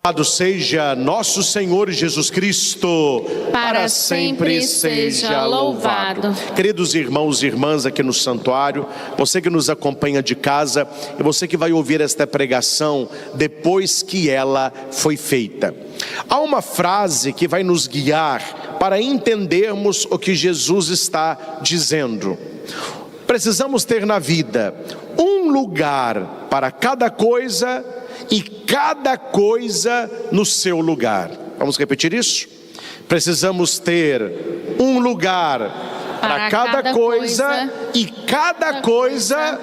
Louvado seja nosso Senhor Jesus Cristo, para sempre seja louvado. Queridos irmãos e irmãs aqui no santuário, você que nos acompanha de casa e você que vai ouvir esta pregação depois que ela foi feita. Há uma frase que vai nos guiar para entendermos o que Jesus está dizendo. Precisamos ter na vida um lugar para cada coisa e cada coisa no seu lugar. Vamos repetir isso? Precisamos ter um lugar para cada coisa e cada coisa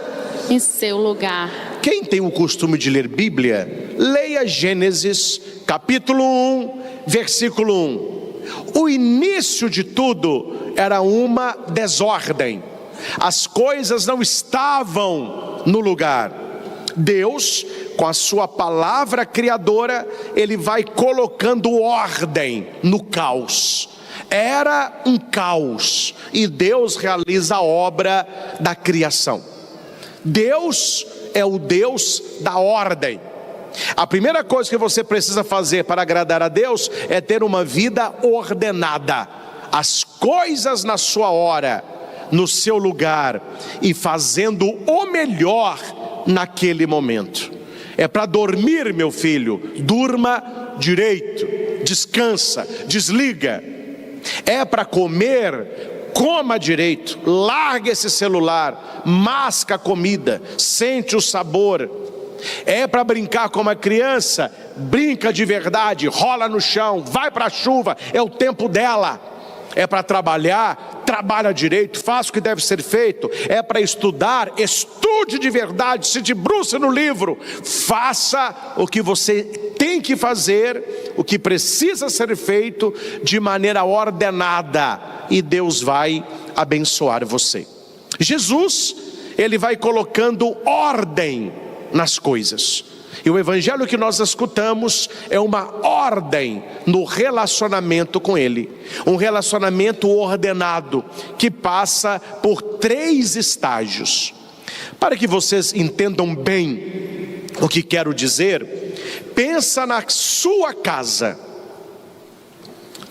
em seu lugar. Quem tem o costume de ler Bíblia, leia Gênesis capítulo 1, versículo 1. O início de tudo era uma desordem. As coisas não estavam no lugar. Deus, com a sua palavra criadora, Ele vai colocando ordem no caos. Era um caos e Deus realiza a obra da criação. Deus é o Deus da ordem. A primeira coisa que você precisa fazer para agradar a Deus é ter uma vida ordenada. As coisas na sua hora, no seu lugar e fazendo o melhor naquele momento. É para dormir, meu filho, durma direito, descansa, desliga. É para comer, coma direito, larga esse celular, masca a comida, sente o sabor. É para brincar como a criança, brinca de verdade, rola no chão, vai para a chuva, é o tempo dela. É para trabalhar, trabalha direito, faça o que deve ser feito. É para estudar, estude de verdade, se debruce no livro. Faça o que você tem que fazer, o que precisa ser feito de maneira ordenada. E Deus vai abençoar você. Jesus, Ele vai colocando ordem nas coisas. E o evangelho que nós escutamos é uma ordem no relacionamento com Ele. Um relacionamento ordenado que passa por 3 estágios. Para que vocês entendam bem o que quero dizer, pensa na sua casa.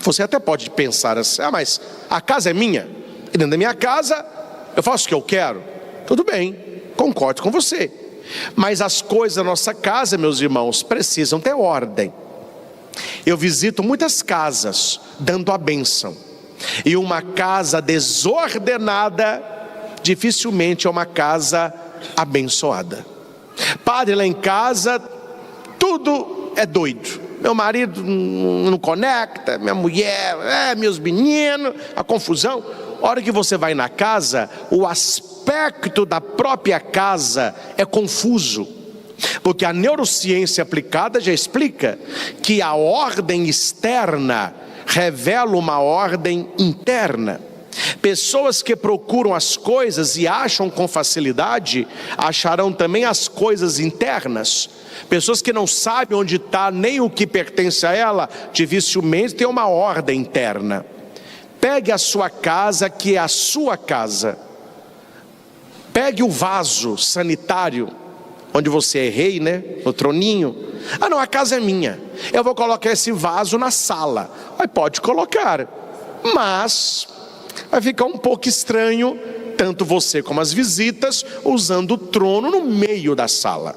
Você até pode pensar assim, mas a casa é minha. E dentro da minha casa eu faço o que eu quero. Tudo bem, concordo com você. Mas as coisas da nossa casa, meus irmãos, precisam ter ordem. Eu visito muitas casas dando a bênção. E uma casa desordenada dificilmente é uma casa abençoada. Padre, lá em casa tudo é doido. Meu marido não conecta, minha mulher, meus meninos, a confusão. A hora que você vai na casa, o aspecto da própria casa é confuso. Porque a neurociência aplicada já explica que a ordem externa revela uma ordem interna. Pessoas que procuram as coisas e acham com facilidade, acharão também as coisas internas. Pessoas que não sabem onde está nem o que pertence a ela, dificilmente tem uma ordem interna. Pegue a sua casa, que é a sua casa. Pegue o vaso sanitário, onde você é rei, né? No troninho. Não, a casa é minha. Eu vou colocar esse vaso na sala. Aí pode colocar, mas vai ficar um pouco estranho, tanto você como as visitas, usando o trono no meio da sala.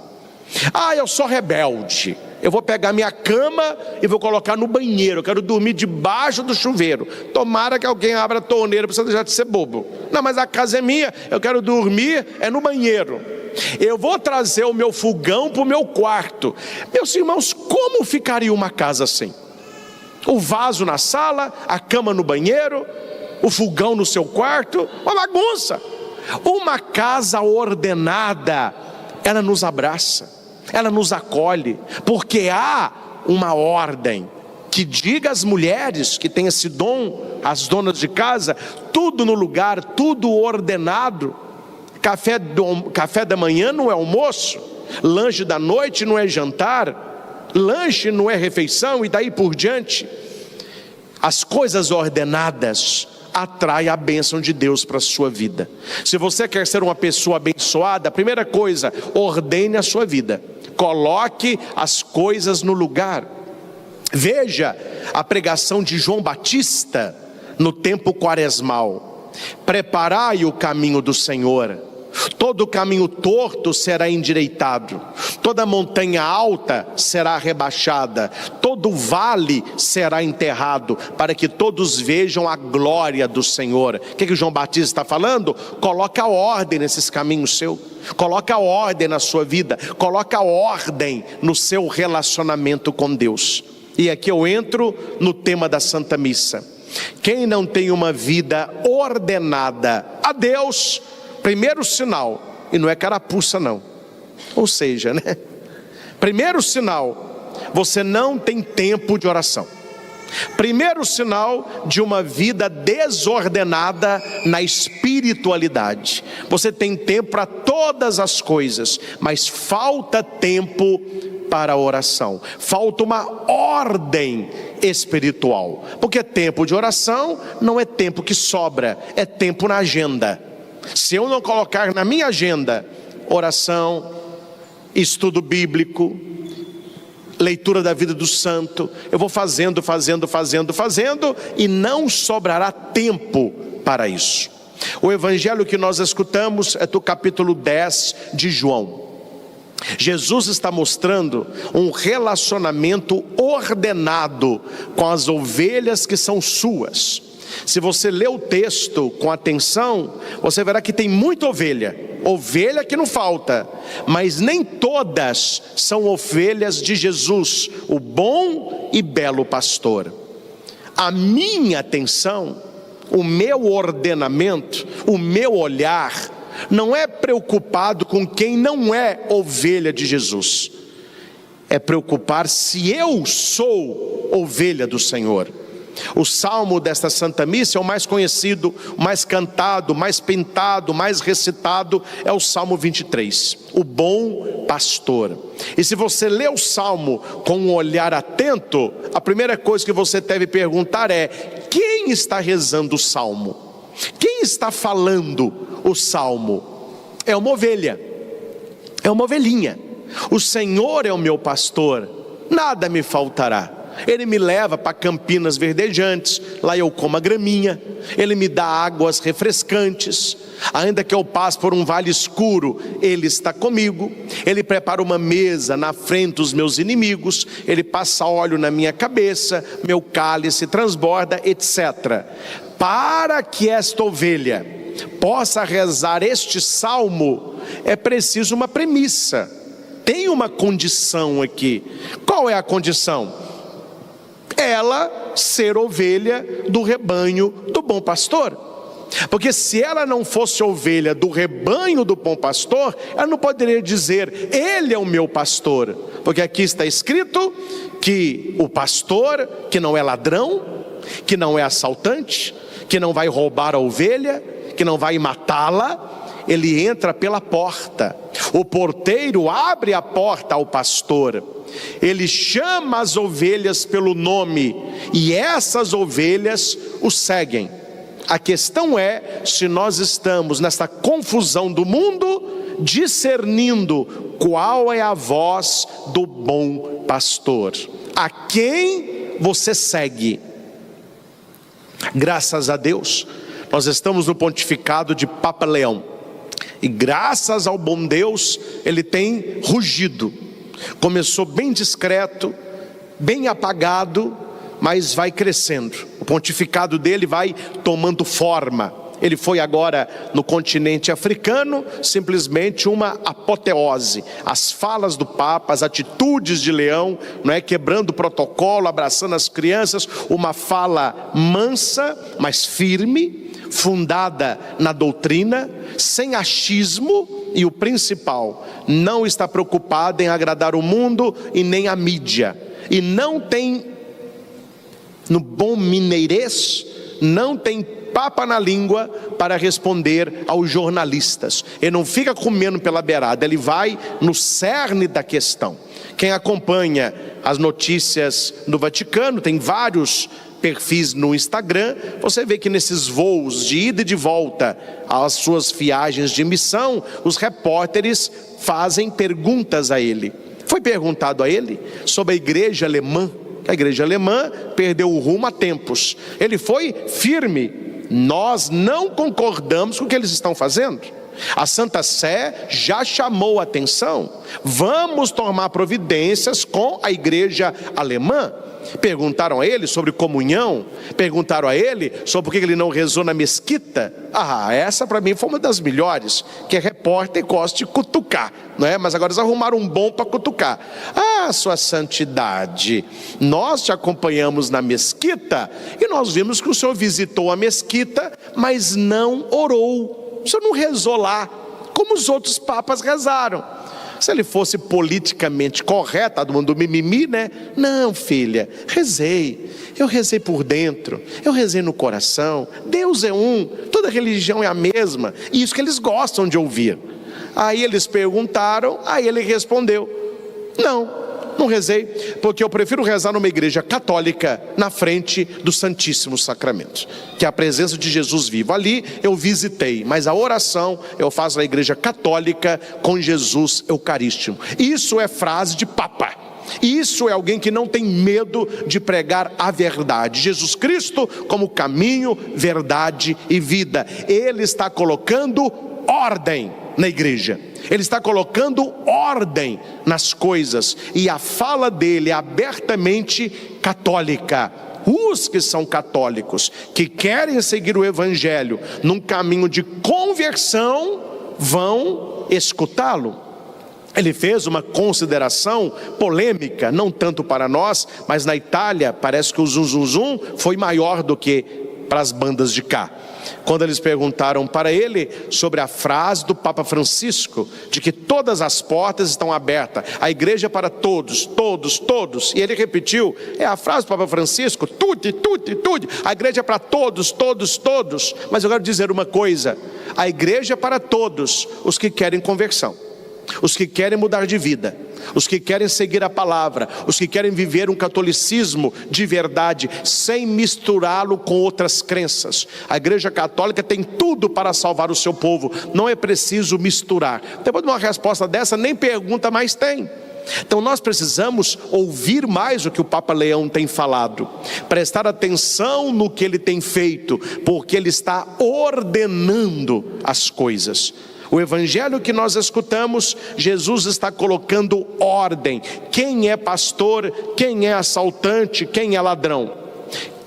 Eu sou rebelde. Eu vou pegar minha cama e vou colocar no banheiro. Eu quero dormir debaixo do chuveiro. Tomara que alguém abra a torneira para você deixar de ser bobo. Não, mas a casa é minha. Eu quero dormir no banheiro. Eu vou trazer o meu fogão para o meu quarto. Meus irmãos, como ficaria uma casa assim? O vaso na sala, a cama no banheiro, o fogão no seu quarto, uma bagunça. Uma casa ordenada, ela nos abraça. Ela nos acolhe, porque há uma ordem que diga às mulheres que têm esse dom, as donas de casa, tudo no lugar, tudo ordenado. Café da manhã não é almoço, lanche da noite não é jantar, lanche não é refeição e daí por diante. As coisas ordenadas atraem a bênção de Deus para a sua vida. Se você quer ser uma pessoa abençoada, a primeira coisa, ordene a sua vida. Coloque as coisas no lugar. Veja a pregação de João Batista no tempo quaresmal: preparai o caminho do Senhor, todo caminho torto será endireitado, toda montanha alta será rebaixada, todo vale será enterrado, para que todos vejam a glória do Senhor. O que João Batista está falando? Coloca ordem nesses caminhos seus, coloca ordem na sua vida, coloca ordem no seu relacionamento com Deus. E aqui eu entro no tema da Santa Missa. Quem não tem uma vida ordenada a Deus, primeiro sinal, e não é carapuça não, ou seja, né? Primeiro sinal, você não tem tempo de oração. Primeiro sinal de uma vida desordenada na espiritualidade. Você tem tempo para todas as coisas, mas falta tempo para a oração, falta uma ordem espiritual, porque tempo de oração não é tempo que sobra, é tempo na agenda. Se eu não colocar na minha agenda oração, estudo bíblico, leitura da vida do santo, eu vou fazendo e não sobrará tempo para isso. O evangelho que nós escutamos é do capítulo 10 de João. Jesus está mostrando um relacionamento ordenado com as ovelhas que são suas. Se você ler o texto com atenção, você verá que tem muita ovelha que não falta, mas nem todas são ovelhas de Jesus, o bom e belo pastor. A minha atenção, o meu ordenamento, o meu olhar, não é preocupado com quem não é ovelha de Jesus, é preocupar se eu sou ovelha do Senhor. O salmo desta Santa Missa é o mais conhecido, mais cantado, mais pintado, mais recitado, é o Salmo 23, o bom pastor. E se você lê o salmo com um olhar atento, a primeira coisa que você deve perguntar é: quem está rezando o salmo? Quem está falando o salmo? É uma ovelha, é uma ovelhinha. O Senhor é o meu pastor, nada me faltará. Ele me leva para campinas verdejantes, lá eu como a graminha. Ele me dá águas refrescantes. Ainda que eu passe por um vale escuro, Ele está comigo. Ele prepara uma mesa na frente dos meus inimigos. Ele passa óleo na minha cabeça, meu cálice transborda, etc. Para que esta ovelha possa rezar este salmo, é preciso uma premissa. Tem uma condição aqui. Qual é a condição? Ela ser ovelha do rebanho do bom pastor. Porque se ela não fosse ovelha do rebanho do bom pastor, ela não poderia dizer: Ele é o meu pastor. Porque aqui está escrito que o pastor, que não é ladrão, que não é assaltante, que não vai roubar a ovelha, que não vai matá-la, ele entra pela porta. O porteiro abre a porta ao pastor. Ele chama as ovelhas pelo nome e essas ovelhas o seguem. A questão é se nós estamos nessa confusão do mundo, discernindo qual é a voz do bom pastor, a quem você segue. Graças a Deus, nós estamos no pontificado de Papa Leão, e graças ao bom Deus, ele tem rugido. Começou bem discreto, bem apagado, mas vai crescendo. O pontificado dele vai tomando forma. Ele foi agora no continente africano, simplesmente uma apoteose. As falas do Papa, as atitudes de Leão, não é, quebrando o protocolo, abraçando as crianças, uma fala mansa, mas firme, fundada na doutrina, sem achismo, e o principal, não está preocupado em agradar o mundo e nem a mídia, e não tem, no bom mineirês, não tem papa na língua para responder aos jornalistas. Ele não fica comendo pela beirada, ele vai no cerne da questão. Quem acompanha as notícias do Vaticano, tem vários perfis no Instagram, você vê que nesses voos de ida e de volta às suas viagens de missão, os repórteres fazem perguntas a ele. Foi perguntado a ele sobre a igreja alemã, A igreja alemã perdeu o rumo há tempos. Ele foi firme: nós não concordamos com o que eles estão fazendo. A Santa Sé já chamou a atenção: vamos tomar providências com a igreja alemã. Perguntaram a ele sobre comunhão, perguntaram a ele sobre por que ele não rezou na mesquita. Essa para mim foi uma das melhores, que é repórter gosta de cutucar, não é? Mas agora eles arrumaram um bom para cutucar. Sua santidade, nós te acompanhamos na mesquita e nós vimos que o senhor visitou a mesquita, mas não orou. O senhor não rezou lá como os outros papas rezaram. Se ele fosse politicamente correto, todo mundo mimimi, né? Não, filha, rezei. Eu rezei por dentro, eu rezei no coração. Deus é um, toda religião é a mesma. E isso que eles gostam de ouvir. Aí eles perguntaram, aí ele respondeu: não rezei, porque eu prefiro rezar numa igreja católica na frente do Santíssimo Sacramento, que é a presença de Jesus vivo. Ali eu visitei, mas a oração eu faço na igreja católica com Jesus Eucarístico. Isso é frase de papa. Isso é alguém que não tem medo de pregar a verdade. Jesus Cristo como caminho, verdade e vida. Ele está colocando ordem na igreja. Ele está colocando ordem nas coisas. E a fala dele é abertamente católica. Os que são católicos, que querem seguir o evangelho num caminho de conversão, vão escutá-lo. Ele fez uma consideração polêmica, não tanto para nós, mas na Itália parece que o zum zum zum foi maior do que para as bandas de cá. Quando eles perguntaram para ele sobre a frase do Papa Francisco, de que todas as portas estão abertas, a igreja é para todos, todos, todos, e ele repetiu, é a frase do Papa Francisco, tutti, tutti, tutti, a igreja é para todos, todos, todos. Mas eu quero dizer uma coisa: a igreja é para todos os que querem conversão, os que querem mudar de vida, os que querem seguir a palavra, os que querem viver um catolicismo de verdade, sem misturá-lo com outras crenças. A igreja católica tem tudo para salvar o seu povo, não é preciso misturar. Depois de uma resposta dessa, nem pergunta mais tem. Então nós precisamos ouvir mais o que o Papa Leão tem falado, prestar atenção no que ele tem feito, porque ele está ordenando as coisas. O evangelho que nós escutamos, Jesus está colocando ordem. Quem é pastor, quem é assaltante, quem é ladrão?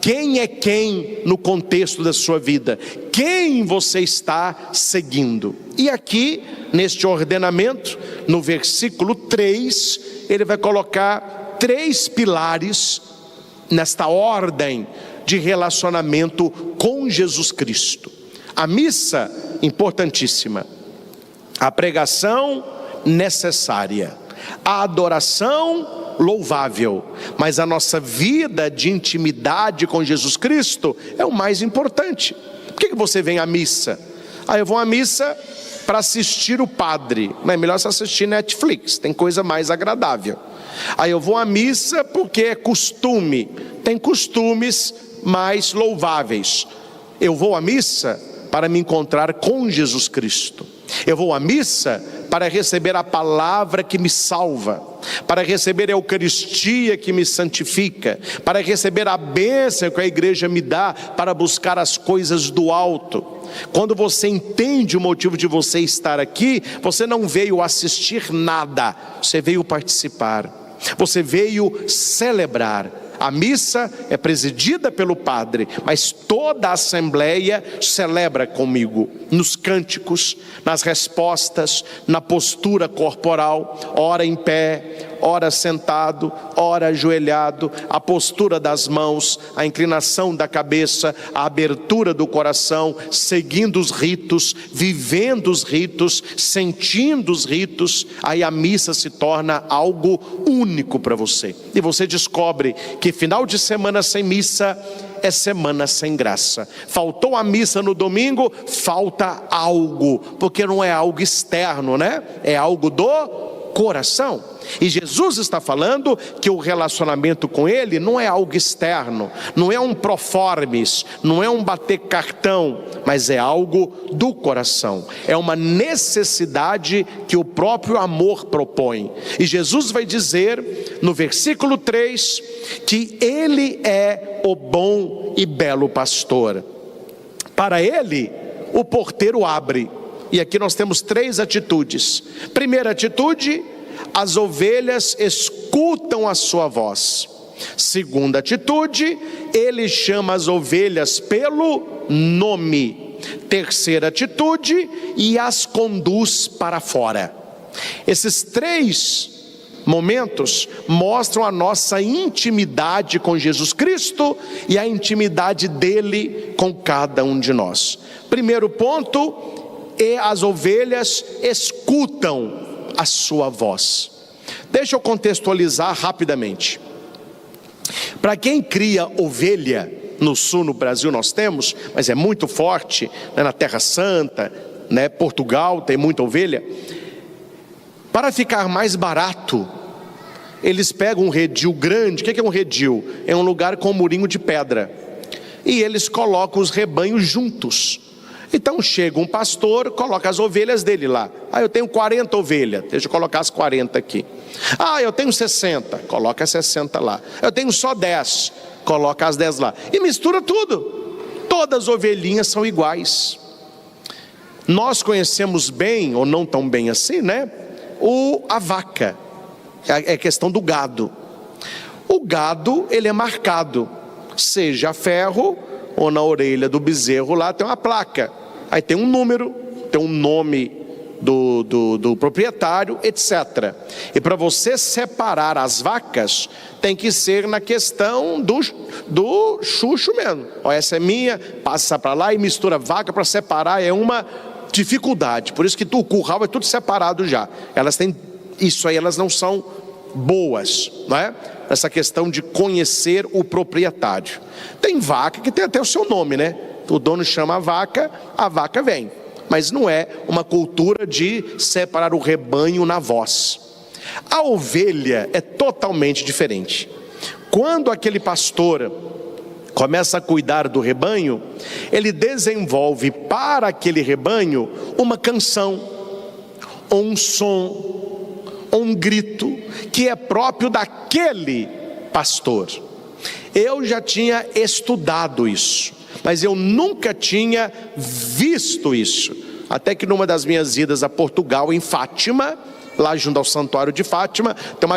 Quem é quem no contexto da sua vida? Quem você está seguindo? E aqui, neste ordenamento, no versículo 3, ele vai colocar 3 pilares nesta ordem de relacionamento com Jesus Cristo. A missa, importantíssima. A pregação, necessária. A adoração, louvável. Mas a nossa vida de intimidade com Jesus Cristo é o mais importante. Por que você vem à missa? Eu vou à missa para assistir o padre. Não é melhor você assistir Netflix, tem coisa mais agradável. Eu vou à missa porque é costume, tem costumes mais louváveis. Eu vou à missa para me encontrar com Jesus Cristo. Eu vou à missa para receber a palavra que me salva, para receber a Eucaristia que me santifica, para receber a bênção que a igreja me dá para buscar as coisas do alto. Quando você entende o motivo de você estar aqui, você não veio assistir nada, você veio participar, você veio celebrar. A missa é presidida pelo padre, mas toda a assembleia celebra comigo, nos cânticos, nas respostas, na postura corporal, ora em pé, ora sentado, ora ajoelhado, a postura das mãos, a inclinação da cabeça, a abertura do coração, seguindo os ritos, vivendo os ritos, sentindo os ritos. Aí a missa se torna algo único para você, e você descobre que final de semana sem missa é semana sem graça. Faltou a missa no domingo, falta algo, porque não é algo externo, né? É algo do coração. E Jesus está falando que o relacionamento com Ele não é algo externo, não é um proformes, não é um bater cartão, mas é algo do coração, é uma necessidade que o próprio amor propõe. E Jesus vai dizer no versículo 3 que Ele é o bom e belo pastor. Para Ele o porteiro abre. E aqui nós temos 3 atitudes. Primeira atitude: as ovelhas escutam a sua voz. Segunda atitude: ele chama as ovelhas pelo nome. Terceira atitude: e as conduz para fora. Esses 3 momentos mostram a nossa intimidade com Jesus Cristo e a intimidade dele com cada um de nós. Primeiro ponto: e as ovelhas escutam a sua voz. Deixa eu contextualizar rapidamente. Para quem cria ovelha, no sul, no Brasil nós temos, mas é muito forte, né, na Terra Santa, né, Portugal tem muita ovelha. Para ficar mais barato, eles pegam um redil grande. O que é um redil? É um lugar com um murinho de pedra, e eles colocam os rebanhos juntos. Então chega um pastor, coloca as ovelhas dele lá. Eu tenho 40 ovelhas, deixa eu colocar as 40 aqui. Eu tenho 60, coloca as 60 lá. Eu tenho só 10, coloca as 10 lá. E mistura tudo. Todas as ovelhinhas são iguais. Nós conhecemos bem, ou não tão bem assim, né? A vaca, é questão do gado. O gado, ele é marcado, seja a ferro ou na orelha do bezerro lá tem uma placa, aí tem um número, tem um nome do proprietário, etc. E para você separar as vacas, tem que ser na questão do chucho mesmo. Essa é minha, passa para lá e mistura vaca para separar, é uma dificuldade. Por isso que o curral é tudo separado já. Elas têm isso aí, elas não são boas, não é? Essa questão de conhecer o proprietário. Tem vaca que tem até o seu nome, né? O dono chama a vaca vem. Mas não é uma cultura de separar o rebanho na voz. A ovelha é totalmente diferente. Quando aquele pastor começa a cuidar do rebanho, ele desenvolve para aquele rebanho uma canção, ou um som, ou um grito, que é próprio daquele pastor. Eu já tinha estudado isso, mas eu nunca tinha visto isso, até que numa das minhas idas a Portugal, em Fátima, lá junto ao santuário de Fátima, tem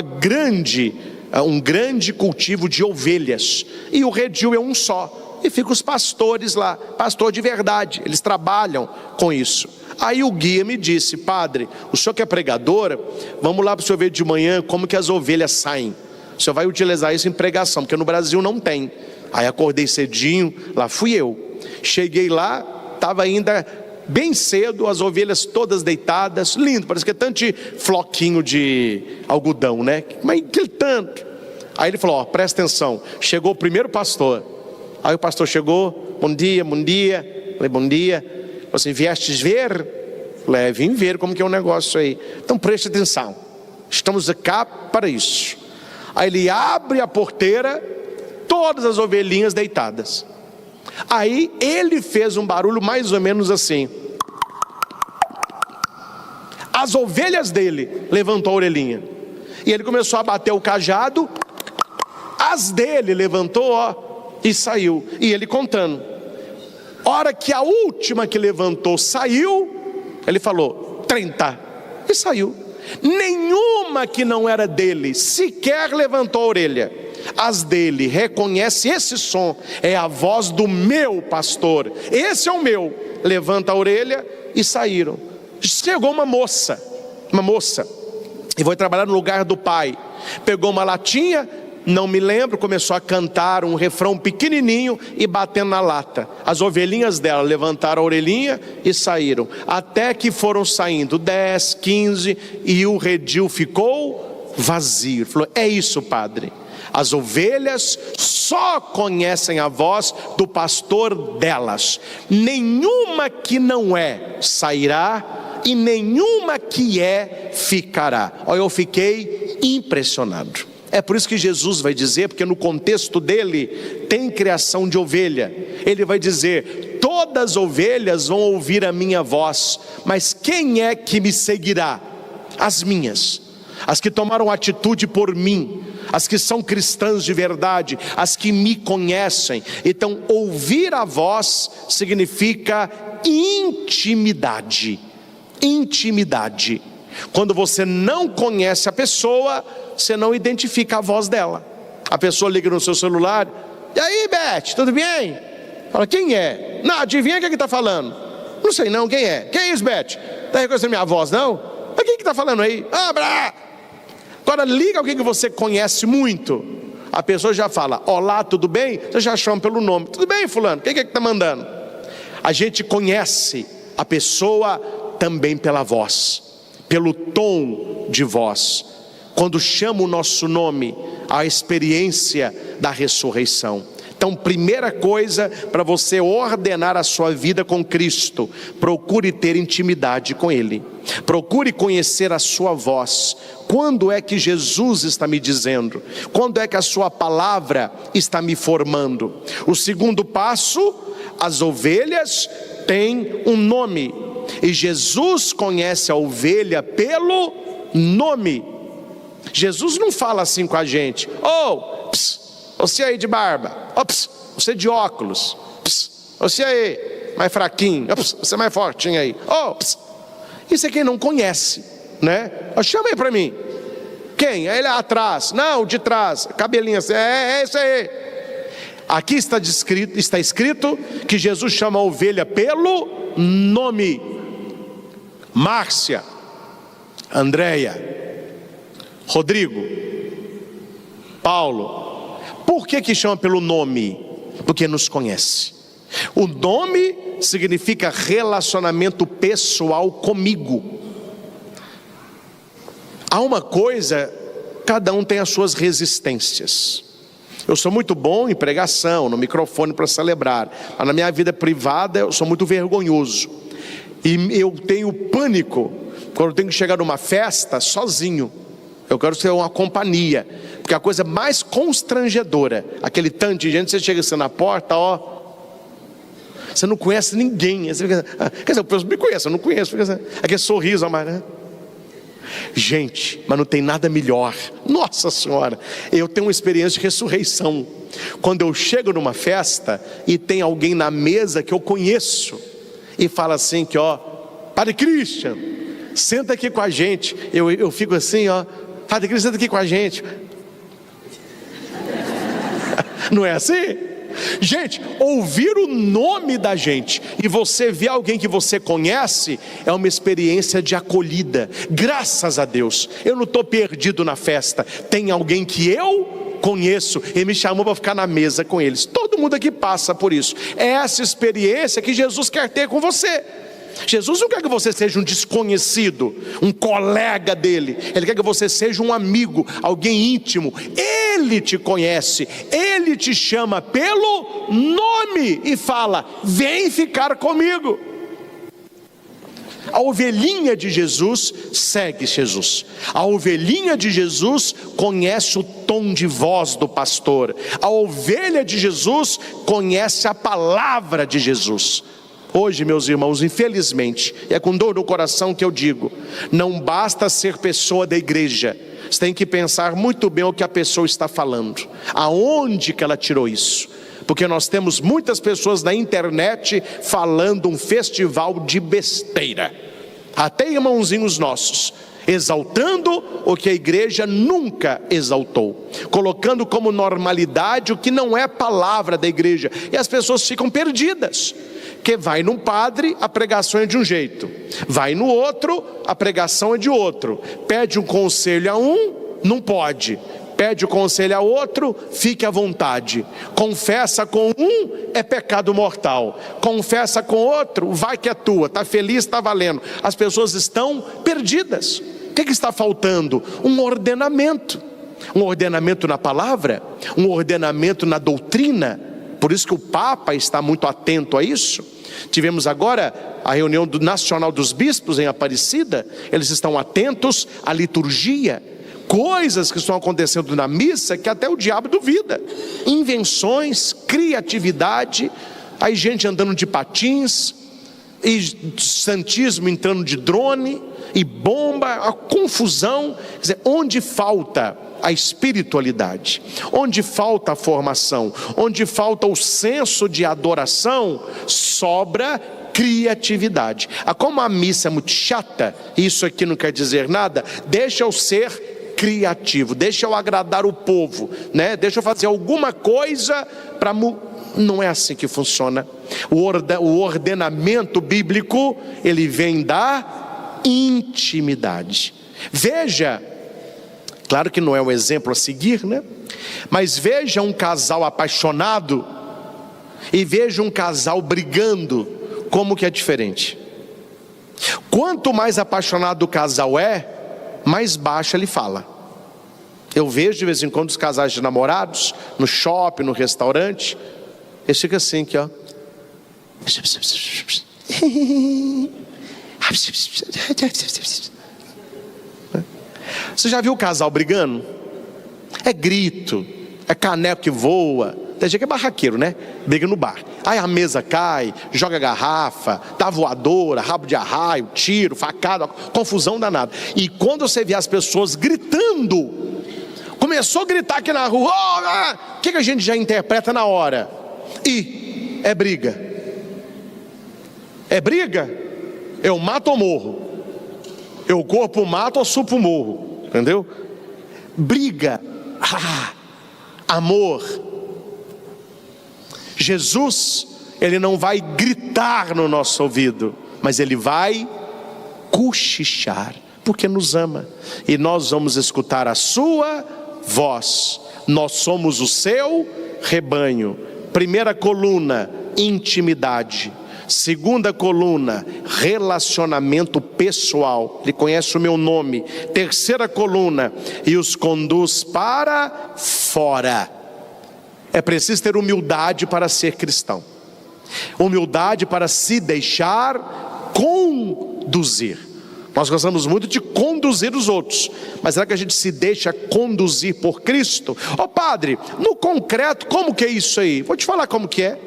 um grande cultivo de ovelhas, e o redil é um só, e ficam os pastores lá, pastor de verdade, eles trabalham com isso. Aí o guia me disse: padre, o senhor que é pregador, vamos lá para o senhor ver de manhã como que as ovelhas saem. O senhor vai utilizar isso em pregação, porque no Brasil não tem. Aí acordei cedinho, lá fui eu. Cheguei lá, estava ainda bem cedo, as ovelhas todas deitadas, lindo, parece que é tanto de floquinho de algodão, né? Mas que tanto. Aí ele falou: presta atenção, chegou o primeiro pastor. Aí o pastor chegou: bom dia, bom dia. Falei: bom dia. Falei assim: viestes ver? Falei: vim ver como que é o negócio aí. Então preste atenção, estamos cá para isso. Aí ele abre a porteira, todas as ovelhinhas deitadas. Aí ele fez um barulho mais ou menos assim. As ovelhas dele levantou a orelhinha, e ele começou a bater o cajado. As dele levantou, e saiu. E ele contando. Hora que a última que levantou saiu, ele falou: 30, e saiu. Nenhuma que não era dele sequer levantou a orelha. As dele reconhece esse som, é a voz do meu pastor, esse é o meu. Levanta a orelha e saíram. Chegou uma moça, e foi trabalhar no lugar do pai. Pegou uma latinha, não me lembro, começou a cantar um refrão pequenininho e batendo na lata. As ovelhinhas dela levantaram a orelhinha e saíram, até que foram saindo 10, 15, e o redil ficou vazio. Falou: é isso, padre, as ovelhas só conhecem a voz do pastor delas, nenhuma que não é sairá, e nenhuma que é ficará. Olha, eu fiquei impressionado. É por isso que Jesus vai dizer, porque no contexto dele tem criação de ovelha. Ele vai dizer: todas as ovelhas vão ouvir a minha voz, mas quem é que me seguirá? As minhas, as que tomaram atitude por mim, as que são cristãs de verdade, as que me conhecem. Então, ouvir a voz significa intimidade. Intimidade. Quando você não conhece a pessoa, você não identifica a voz dela. A pessoa liga no seu celular: e aí, Beth, tudo bem? Fala: quem é? Não, adivinha quem é que está falando? Não sei não, quem é? Quem é isso, Beth? Está reconhecendo minha voz, não? Mas quem que está falando aí? Ah, brá! Agora liga alguém que você conhece muito. A pessoa já fala: olá, tudo bem? Você já chama pelo nome: tudo bem, fulano? Quem que está mandando? A gente conhece a pessoa também pela voz, pelo tom de voz. Quando chama o nosso nome, a experiência da ressurreição. Então, primeira coisa para você ordenar a sua vida com Cristo: procure ter intimidade com Ele. Procure conhecer a sua voz. Quando é que Jesus está me dizendo? Quando é que a sua palavra está me formando? O segundo passo: as ovelhas têm um nome, e Jesus conhece a ovelha pelo nome. Jesus não fala assim com a gente: oh, você aí de barba, oh, você de óculos, você aí mais fraquinho, oh, você mais fortinho aí, oh, isso é quem não conhece, né? Oh, chama aí para mim. Quem? Ele atrás. Não, de trás, cabelinho assim, é isso aí. Aqui está escrito que Jesus chama a ovelha pelo nome. Márcia, Andréia, Rodrigo, Paulo. Por que chama pelo nome? Porque nos conhece. O nome significa relacionamento pessoal comigo. Há uma coisa, cada um tem as suas resistências. Eu sou muito bom em pregação, no microfone para celebrar, mas na minha vida privada eu sou muito vergonhoso. E eu tenho pânico quando eu tenho que chegar numa festa sozinho. Eu quero ser uma companhia, porque a coisa mais constrangedora, aquele tanto de gente, você chega assim na porta, ó, você não conhece ninguém. Você fica, quer dizer, o pessoal me conhece, eu não conheço. Aquele sorriso amarelo. Gente, mas não tem nada melhor. Nossa Senhora, eu tenho uma experiência de ressurreição. Quando eu chego numa festa e tem alguém na mesa que eu conheço e fala assim que, ó, Padre Christian, senta aqui com a gente. Eu fico assim, ó, Padre Christian, senta aqui com a gente. Não é assim? Gente, ouvir o nome da gente e você ver alguém que você conhece é uma experiência de acolhida. Graças a Deus, eu não estou perdido na festa. Tem alguém que eu conheço e me chamou para ficar na mesa com eles. Todo mundo aqui passa por isso. É essa experiência que Jesus quer ter com você. Jesus não quer que você seja um desconhecido, um colega dele. Ele quer que você seja um amigo, alguém íntimo. Ele te conhece, ele te chama pelo nome e fala: vem ficar comigo. A ovelhinha de Jesus segue Jesus. A ovelhinha de Jesus conhece o tom de voz do pastor. A ovelha de Jesus conhece a palavra de Jesus. Hoje, meus irmãos, infelizmente, é com dor no coração que eu digo, não basta ser pessoa da igreja. Você tem que pensar muito bem o que a pessoa está falando, aonde que ela tirou isso. Porque nós temos muitas pessoas na internet falando um festival de besteira. Até irmãozinhos nossos, exaltando o que a igreja nunca exaltou, colocando como normalidade o que não é palavra da igreja. E as pessoas ficam perdidas. Que vai num padre, a pregação é de um jeito, vai no outro, a pregação é de outro. Pede um conselho a um, não pode. Pede o conselho a outro, fique à vontade. Confessa com um, é pecado mortal. Confessa com outro, vai que é tua, está feliz, está valendo. As pessoas estão perdidas. O que está faltando? Um ordenamento. Um ordenamento na palavra, um ordenamento na doutrina. Por isso que o Papa está muito atento a isso. Tivemos agora a reunião nacional dos bispos em Aparecida. Eles estão atentos à liturgia. Coisas que estão acontecendo na missa que até o diabo duvida. Invenções, criatividade. Aí gente andando de patins, e santismo entrando de drone, e bomba, a confusão. Quer dizer, onde falta a espiritualidade, onde falta a formação, onde falta o senso de adoração, sobra criatividade. Como a missa é muito chata, isso aqui não quer dizer nada, deixa eu ser criativo, deixa eu agradar o povo, né? Deixa eu fazer alguma coisa para não é assim que funciona. O ordenamento bíblico, ele vem da intimidade. Veja, claro que não é um exemplo a seguir, né? Mas veja um casal apaixonado e veja um casal brigando, como que é diferente. Quanto mais apaixonado o casal é, mais baixo ele fala. Eu vejo de vez em quando os casais de namorados, no shopping, no restaurante, eles ficam assim aqui, ó. Você já viu o casal brigando? É grito, é caneco que voa. Tem gente que é barraqueiro, né? Briga no bar. Aí a mesa cai, joga garrafa, dá voadora, rabo de arraio, tiro, facada, confusão danada. E quando você vê as pessoas gritando, começou a gritar aqui na rua, o que a gente já interpreta na hora? E é briga. É briga? Eu mato ou morro? Eu corpo mato ou supo morro? Entendeu? Briga. Amor. Jesus, ele não vai gritar no nosso ouvido, mas ele vai cochichar, porque nos ama. E nós vamos escutar a sua voz. Nós somos o seu rebanho. Primeira coluna, intimidade. Segunda coluna, relacionamento pessoal. Ele conhece o meu nome. Terceira coluna, e os conduz para fora. É preciso ter humildade para ser cristão. Humildade para se deixar conduzir. Nós gostamos muito de conduzir os outros, mas será que a gente se deixa conduzir por Cristo? Padre, no concreto, como que é isso aí? Vou te falar como que é.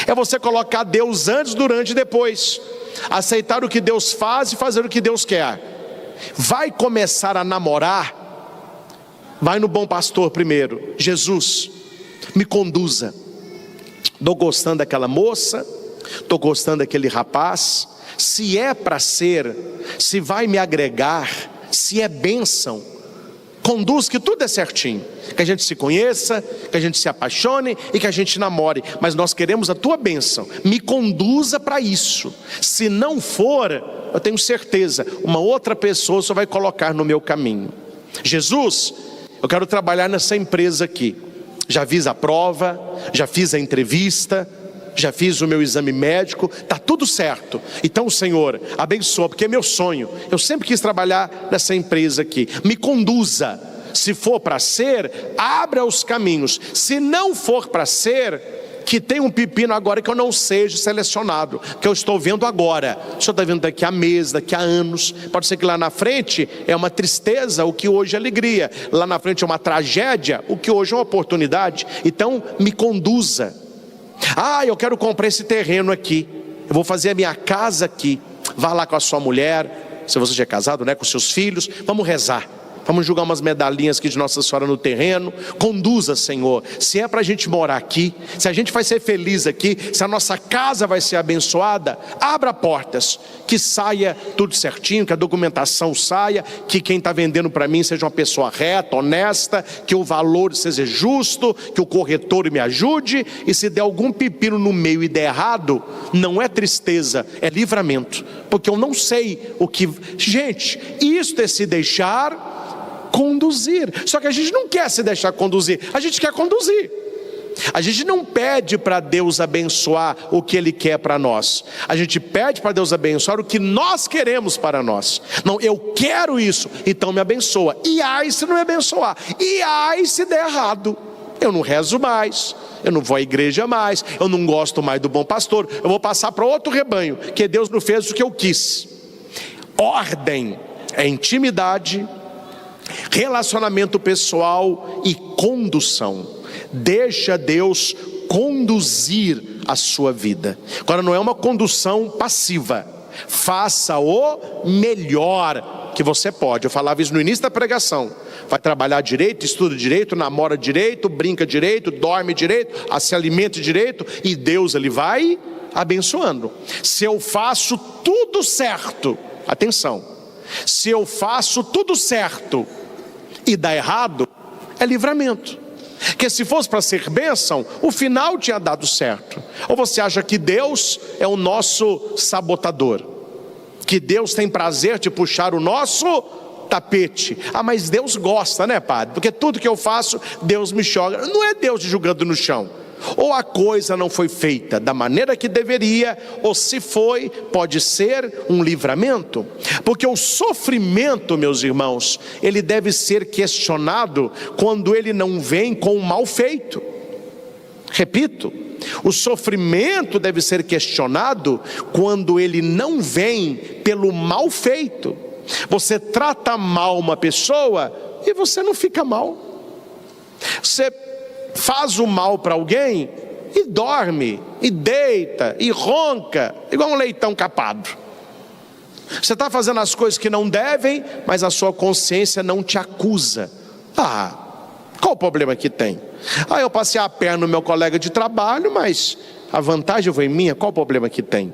É você colocar Deus antes, durante e depois. Aceitar o que Deus faz e fazer o que Deus quer. Vai começar a namorar, vai no bom pastor primeiro. Jesus, me conduza. Estou gostando daquela moça, estou gostando daquele rapaz. Se é para ser, se vai me agregar, se é bênção, conduz que tudo é certinho. Que a gente se conheça, que a gente se apaixone e que a gente namore. Mas nós queremos a tua bênção. Me conduza para isso. Se não for, eu tenho certeza, uma outra pessoa só vai colocar no meu caminho. Jesus, eu quero trabalhar nessa empresa aqui. Já fiz a prova, já fiz a entrevista, já fiz o meu exame médico, está tudo certo. Então o Senhor abençoa, porque é meu sonho. Eu sempre quis trabalhar nessa empresa aqui. Me conduza. Se for para ser, abra os caminhos. Se não for para ser, que tem um pepino agora que eu não seja selecionado, que eu estou vendo agora. O senhor está vendo daqui a meses, daqui a anos. Pode ser que lá na frente é uma tristeza, o que hoje é alegria. Lá na frente é uma tragédia, o que hoje é uma oportunidade. Então me conduza. Eu quero comprar esse terreno aqui, eu vou fazer a minha casa aqui. Vá lá com a sua mulher, se você já é casado, né, com seus filhos. Vamos rezar, vamos jogar umas medalhinhas aqui de Nossa Senhora no terreno. Conduza, Senhor. Se é para a gente morar aqui, se a gente vai ser feliz aqui, se a nossa casa vai ser abençoada, abra portas, que saia tudo certinho, que a documentação saia, que quem está vendendo para mim seja uma pessoa reta, honesta, que o valor seja justo, que o corretor me ajude. E se der algum pepino no meio e der errado, não é tristeza, é livramento, porque eu não sei o que... Gente, isso é se deixar conduzir. Só que a gente não quer se deixar conduzir, a gente quer conduzir. A gente não pede para Deus abençoar o que Ele quer para nós. A gente pede para Deus abençoar o que nós queremos para nós. Não, eu quero isso, então me abençoa. E ai se não me abençoar. E ai se der errado. Eu não rezo mais, eu não vou à igreja mais, eu não gosto mais do bom pastor, eu vou passar para outro rebanho, que Deus não fez o que eu quis. Ordem é intimidade, relacionamento pessoal e condução. Deixa Deus conduzir a sua vida. Agora, não é uma condução passiva. Faça o melhor que você pode. Eu falava isso no início da pregação. Vai trabalhar direito, estuda direito, namora direito, brinca direito, dorme direito, se alimenta direito, e Deus, Ele vai abençoando. Se eu faço tudo certo, atenção, se eu faço tudo certo e dá errado, é livramento. Que se fosse para ser bênção, o final tinha dado certo. Ou você acha que Deus é o nosso sabotador? Que Deus tem prazer de puxar o nosso tapete? Ah, mas Deus gosta, né, padre? Porque tudo que eu faço, Deus me joga. Não é Deus te jogando no chão. Ou a coisa não foi feita da maneira que deveria, ou se foi, pode ser um livramento. Porque o sofrimento, meus irmãos, ele deve ser questionado quando ele não vem com o mal feito. Repito, o sofrimento deve ser questionado quando ele não vem pelo mal feito. Você trata mal uma pessoa e você não fica mal. Você faz o mal para alguém e dorme, e deita, e ronca, igual um leitão capado. Você está fazendo as coisas que não devem, mas a sua consciência não te acusa. Ah, qual o problema que tem? Ah, eu passei a perna no meu colega de trabalho, mas a vantagem foi minha, qual o problema que tem?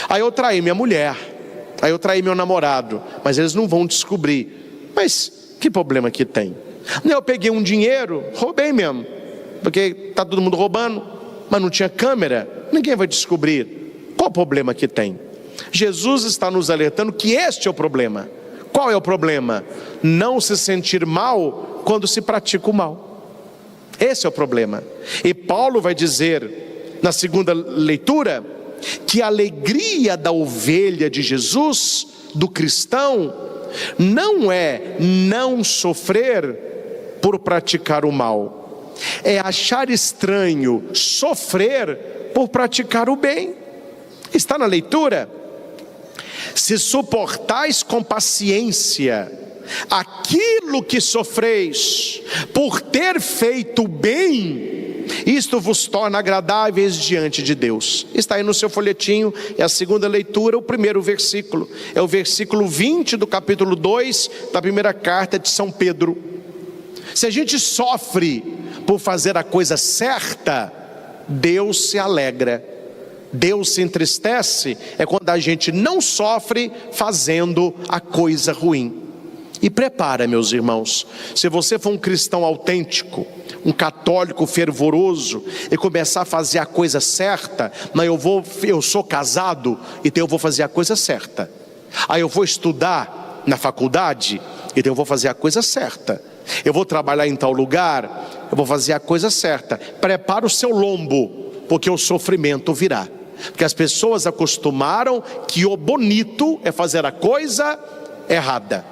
Aí eu traí minha mulher, aí eu traí meu namorado, mas eles não vão descobrir. Mas que problema que tem? Eu peguei um dinheiro, roubei mesmo, porque está todo mundo roubando, mas não tinha câmera, ninguém vai descobrir. Qual o problema que tem? Jesus está nos alertando que este é o problema. Qual é o problema? Não se sentir mal quando se pratica o mal. Esse é o problema. E Paulo vai dizer na segunda leitura que a alegria da ovelha de Jesus, do cristão, não é não sofrer por praticar o mal, é achar estranho sofrer por praticar o bem. Está na leitura? Se suportais com paciência aquilo que sofreis por ter feito o bem, isto vos torna agradáveis diante de Deus. Está aí no seu folhetinho, é a segunda leitura, o primeiro versículo, é o versículo 20 do capítulo 2 da primeira carta de São Pedro. Se a gente sofre por fazer a coisa certa, Deus se alegra. Deus se entristece é quando a gente não sofre fazendo a coisa ruim. E prepara, meus irmãos, se você for um cristão autêntico, um católico fervoroso, e começar a fazer a coisa certa, não, eu sou casado, então eu vou fazer a coisa certa. Aí eu vou estudar na faculdade, então eu vou fazer a coisa certa. Eu vou trabalhar em tal lugar, eu vou fazer a coisa certa. Prepara o seu lombo, porque o sofrimento virá. Porque as pessoas acostumaram que o bonito é fazer a coisa errada.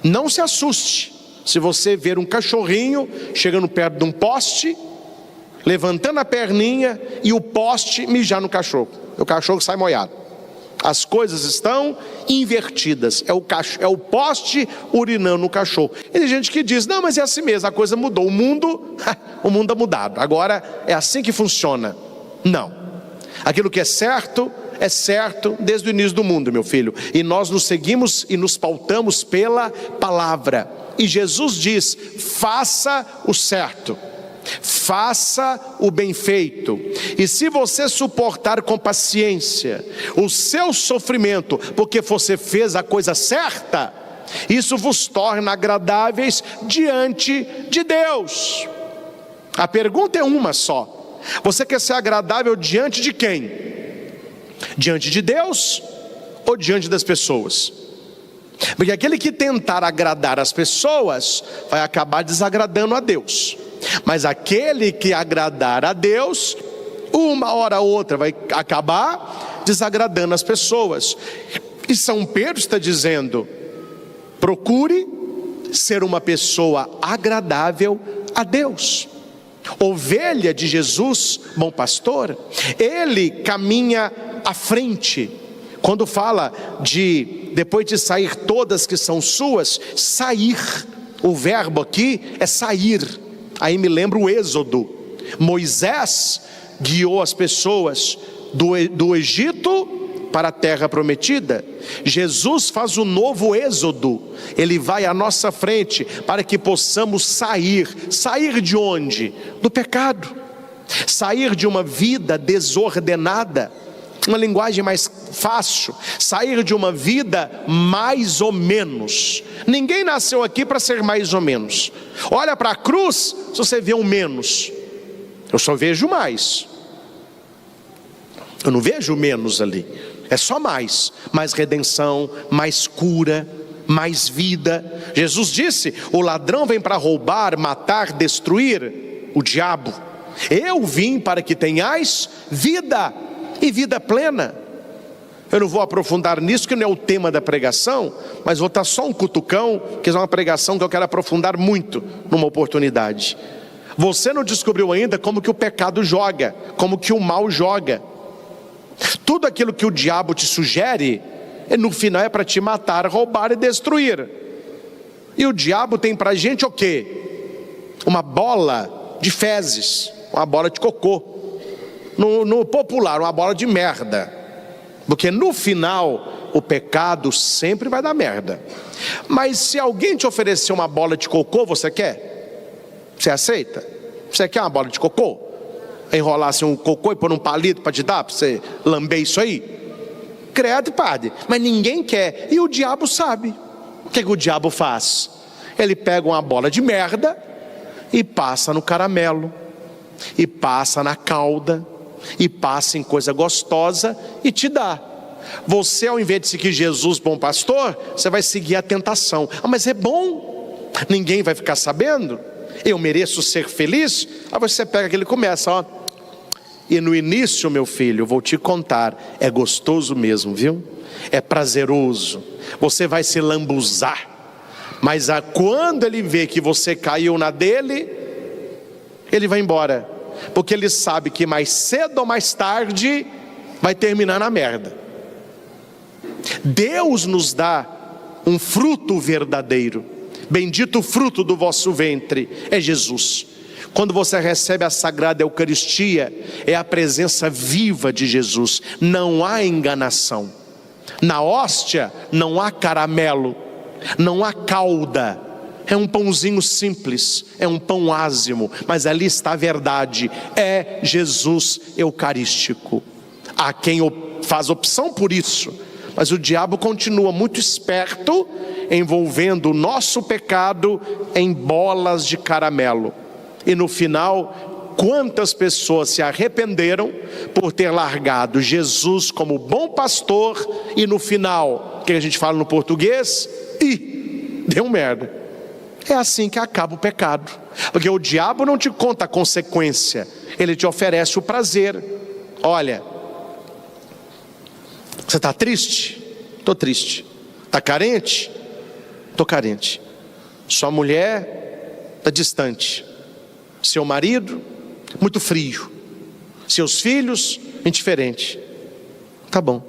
Não se assuste se você ver um cachorrinho chegando perto de um poste, levantando a perninha e o poste mijar no cachorro. O cachorro sai molhado. As coisas estão invertidas. É o poste urinando no cachorro. E tem gente que diz, não, mas é assim mesmo, a coisa mudou. O mundo é mudado. Agora é assim que funciona. Não. Aquilo que é certo desde o início do mundo, meu filho. E nós nos seguimos e nos pautamos pela palavra. E Jesus diz, faça o certo. Faça o bem feito. E se você suportar com paciência o seu sofrimento, porque você fez a coisa certa, isso vos torna agradáveis diante de Deus. A pergunta é uma só: você quer ser agradável diante de quem? Diante de Deus ou diante das pessoas? Porque aquele que tentar agradar as pessoas vai acabar desagradando a Deus. Mas aquele que agradar a Deus, uma hora ou outra vai acabar desagradando as pessoas. E São Pedro está dizendo: procure ser uma pessoa agradável a Deus. Ovelha de Jesus, bom pastor, ele caminha à frente. Quando fala de, depois de sair todas que são suas, sair, o verbo aqui é sair. Aí me lembra o Êxodo. Moisés guiou as pessoas do Egito para a terra prometida. Jesus faz o novo êxodo, ele vai à nossa frente para que possamos sair. Sair de onde? Do pecado, sair de uma vida desordenada, uma linguagem mais fácil, sair de uma vida mais ou menos. Ninguém nasceu aqui para ser mais ou menos. Olha para a cruz, se você vê um menos, eu só vejo mais, eu não vejo menos ali. É só mais redenção, mais cura, mais vida. Jesus disse: o ladrão vem para roubar, matar, destruir. O diabo. Eu vim para que tenhais vida, e vida plena. Eu não vou aprofundar nisso, que não é o tema da pregação, mas vou dar só um cutucão, que é uma pregação que eu quero aprofundar muito numa oportunidade. Você não descobriu ainda como que o pecado joga, como que o mal joga. Tudo aquilo que o diabo te sugere, no final é para te matar, roubar e destruir. E o diabo tem para a gente o quê? Uma bola de fezes, uma bola de cocô. No popular, uma bola de merda. Porque no final, o pecado sempre vai dar merda. Mas se alguém te oferecer uma bola de cocô, você quer? Você aceita? Você quer uma bola de cocô? Enrolar assim um cocô e pôr um palito para te dar, para você lamber isso aí? Credo, padre, mas ninguém quer. E o diabo sabe. O que o diabo faz? Ele pega uma bola de merda e passa no caramelo, e passa na calda, e passa em coisa gostosa e te dá. Você, ao invés de seguir Jesus, bom pastor, você vai seguir a tentação. Ah, mas é bom, ninguém vai ficar sabendo, eu mereço ser feliz. Aí você pega aquele e começa, ó. E no início, meu filho, vou te contar, é gostoso mesmo, viu? É prazeroso, você vai se lambuzar. Mas quando ele vê que você caiu na dele, ele vai embora. Porque ele sabe que mais cedo ou mais tarde vai terminar na merda. Deus nos dá um fruto verdadeiro. Bendito o fruto do vosso ventre, é Jesus. Quando você recebe a Sagrada Eucaristia, é a presença viva de Jesus. Não há enganação. Na hóstia não há caramelo, não há calda. É um pãozinho simples, é um pão ázimo, mas ali está a verdade. É Jesus Eucarístico. Há quem faz opção por isso, mas o diabo continua muito esperto, envolvendo o nosso pecado em bolas de caramelo. E no final, quantas pessoas se arrependeram por ter largado Jesus como bom pastor, e no final, o que a gente fala no português? Deu merda. É assim que acaba o pecado. Porque o diabo não te conta a consequência, ele te oferece o prazer. Olha, você está triste? Estou triste. Está carente? Estou carente. Sua mulher está distante. Seu marido, muito frio. Seus filhos, indiferente. Tá bom.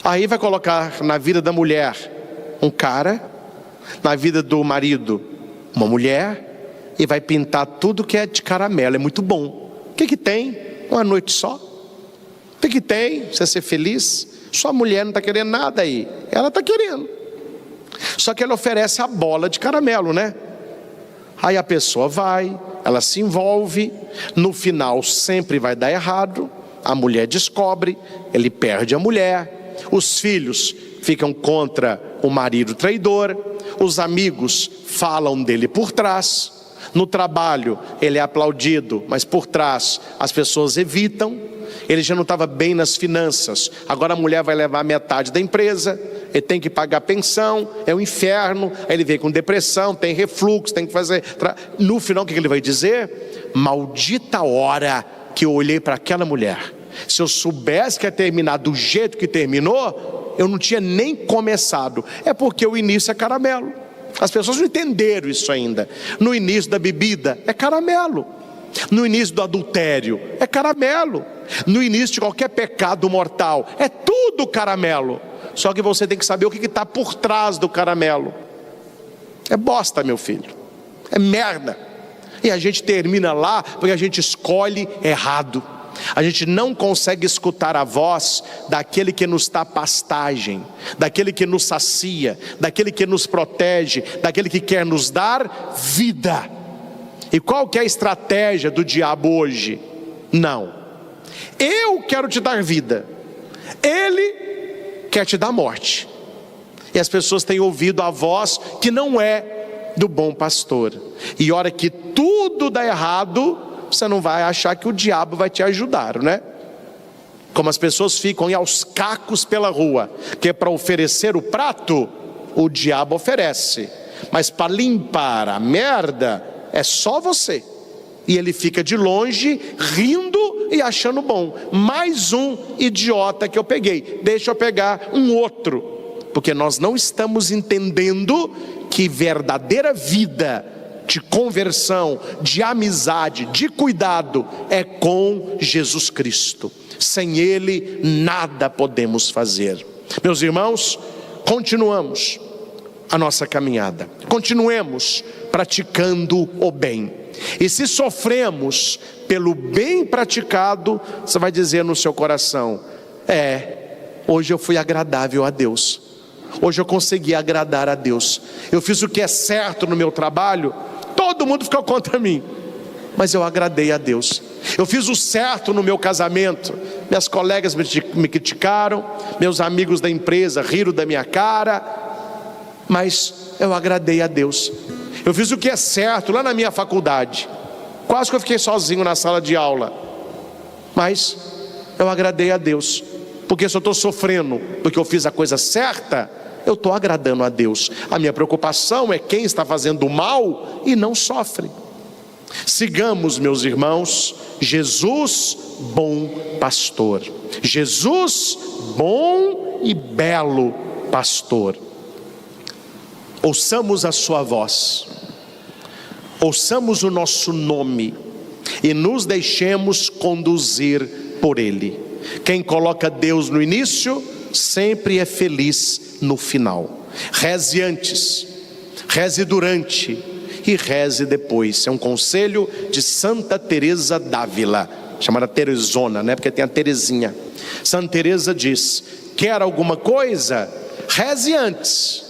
Aí vai colocar na vida da mulher um cara, na vida do marido uma mulher, e vai pintar tudo que é de caramelo. É muito bom. O que tem? Uma noite só. O que tem? Você ser feliz? Sua mulher não está querendo nada aí. Ela está querendo. Só que ela oferece a bola de caramelo, né? Aí a pessoa vai, ela se envolve, no final sempre vai dar errado, a mulher descobre, ele perde a mulher, os filhos ficam contra o marido traidor, os amigos falam dele por trás, no trabalho ele é aplaudido, mas por trás as pessoas evitam. Ele já não estava bem nas finanças, agora a mulher vai levar metade da empresa, ele tem que pagar pensão, é um inferno. Aí ele vem com depressão, tem refluxo, tem que fazer. No final o que ele vai dizer? Maldita hora que eu olhei para aquela mulher. Se eu soubesse que ia terminar do jeito que terminou, eu não tinha nem começado. É porque o início é caramelo. As pessoas não entenderam isso ainda. No início da bebida é caramelo. No início do adultério, é caramelo. No início de qualquer pecado mortal, é tudo caramelo. Só que você tem que saber o que está por trás do caramelo. É bosta, meu filho. É merda. E a gente termina lá porque a gente escolhe errado. A gente não consegue escutar a voz daquele que nos dá pastagem, daquele que nos sacia, daquele que nos protege, daquele que quer nos dar vida. E qual que é a estratégia do diabo hoje? Não, eu quero te dar vida, ele quer te dar morte. E as pessoas têm ouvido a voz que não é do bom pastor. E a hora que tudo dá errado, você não vai achar que o diabo vai te ajudar, né? Como as pessoas ficam aos cacos pela rua, que é para oferecer o prato, o diabo oferece. Mas para limpar a merda, é só você. E ele fica de longe, rindo e achando bom. Mais um idiota que eu peguei, deixa eu pegar um outro. Porque nós não estamos entendendo que verdadeira vida de conversão, de amizade, de cuidado, é com Jesus Cristo. Sem Ele, nada podemos fazer. Meus irmãos, continuamos a nossa caminhada. Continuemos praticando o bem. E se sofremos pelo bem praticado, você vai dizer no seu coração: hoje eu fui agradável a Deus. Hoje eu consegui agradar a Deus. Eu fiz o que é certo no meu trabalho. Todo mundo ficou contra mim, mas eu agradei a Deus. Eu fiz o certo no meu casamento. Minhas colegas me criticaram, meus amigos da empresa riram da minha cara, mas eu agradei a Deus. Eu fiz o que é certo lá na minha faculdade. Quase que eu fiquei sozinho na sala de aula, mas eu agradei a Deus. Porque se eu estou sofrendo porque eu fiz a coisa certa, eu estou agradando a Deus. A minha preocupação é quem está fazendo mal e não sofre. Sigamos, meus irmãos, Jesus, bom pastor. Jesus, bom e belo pastor. Ouçamos a sua voz, ouçamos o nosso nome e nos deixemos conduzir por Ele. Quem coloca Deus no início, sempre é feliz no final. Reze antes, reze durante e reze depois. É um conselho de Santa Teresa d'Ávila, chamada Teresona, né? Porque tem a Terezinha. Santa Teresa diz: quer alguma coisa? Reze antes,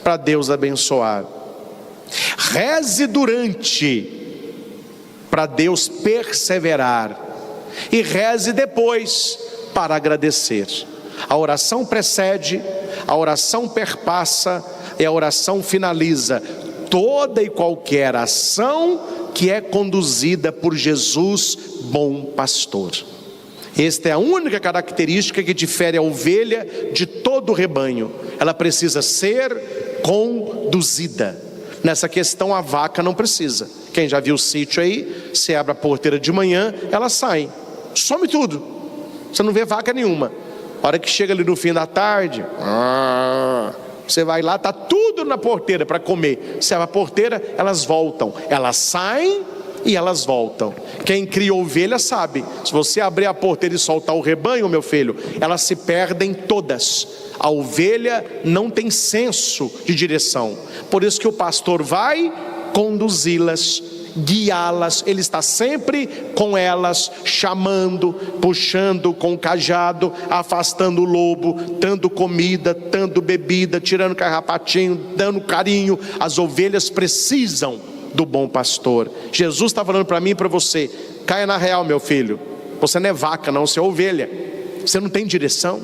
para Deus abençoar. Reze durante, para Deus perseverar. E reze depois, para agradecer. A oração precede, a oração perpassa e a oração finaliza toda e qualquer ação que é conduzida por Jesus, bom pastor. Esta é a única característica que difere a ovelha de todo o rebanho. Ela precisa ser conduzida. Nessa questão a vaca não precisa. Quem já viu o sítio aí, você abre a porteira de manhã, ela sai, some tudo, você não vê vaca nenhuma. A hora que chega ali no fim da tarde, você vai lá, está tudo na porteira para comer. Você abre a porteira, elas voltam, elas saem e elas voltam. Quem cria ovelha sabe, se você abrir a porteira e soltar o rebanho, meu filho, elas se perdem todas. A ovelha não tem senso de direção. Por isso que o pastor vai conduzi-las, guiá-las. Ele está sempre com elas, chamando, puxando com o cajado, afastando o lobo, dando comida, dando bebida, tirando carrapatinho, dando carinho. As ovelhas precisam do bom pastor. Jesus está falando para mim e para você: caia na real, meu filho, você não é vaca não, você é ovelha. Você não tem direção,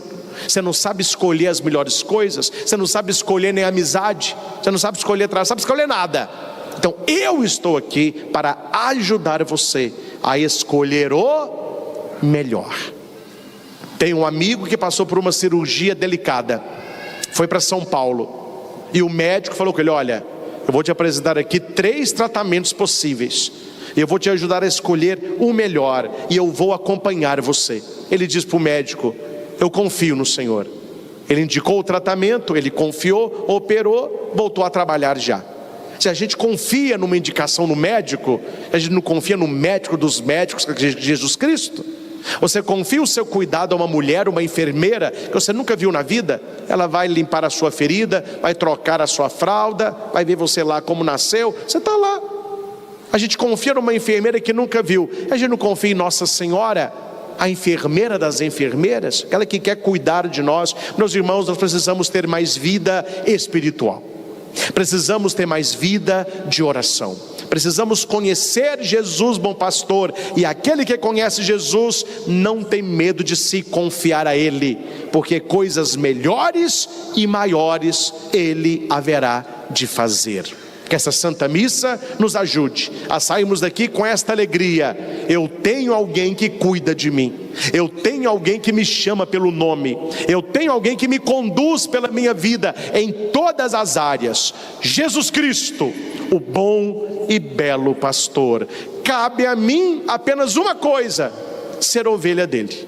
você não sabe escolher as melhores coisas, você não sabe escolher nem amizade, você não sabe escolher trabalho, sabe escolher nada. Então eu estou aqui para ajudar você a escolher o melhor. Tem um amigo que passou por uma cirurgia delicada, foi para São Paulo, e o médico falou com ele: olha, eu vou te apresentar aqui 3 tratamentos possíveis, eu vou te ajudar a escolher o melhor, e eu vou acompanhar você. Ele disse para o médico: eu confio no Senhor. Ele indicou o tratamento, ele confiou, operou, voltou a trabalhar já. Se a gente confia numa indicação no médico, a gente não confia no médico dos médicos, que é Jesus Cristo. Você confia o seu cuidado a uma mulher, uma enfermeira, que você nunca viu na vida? Ela vai limpar a sua ferida, vai trocar a sua fralda, vai ver você lá como nasceu, você está lá. A gente confia numa enfermeira que nunca viu. A gente não confia em Nossa Senhora, a enfermeira das enfermeiras, aquela que quer cuidar de nós. Meus irmãos, nós precisamos ter mais vida espiritual. Precisamos ter mais vida de oração. Precisamos conhecer Jesus, bom pastor. E aquele que conhece Jesus não tem medo de se confiar a Ele, porque coisas melhores e maiores Ele haverá de fazer. Que essa Santa Missa nos ajude a sairmos daqui com esta alegria. Eu tenho alguém que cuida de mim. Eu tenho alguém que me chama pelo nome. Eu tenho alguém que me conduz pela minha vida em todas as áreas. Jesus Cristo, o bom e belo pastor. Cabe a mim apenas uma coisa: ser ovelha dele,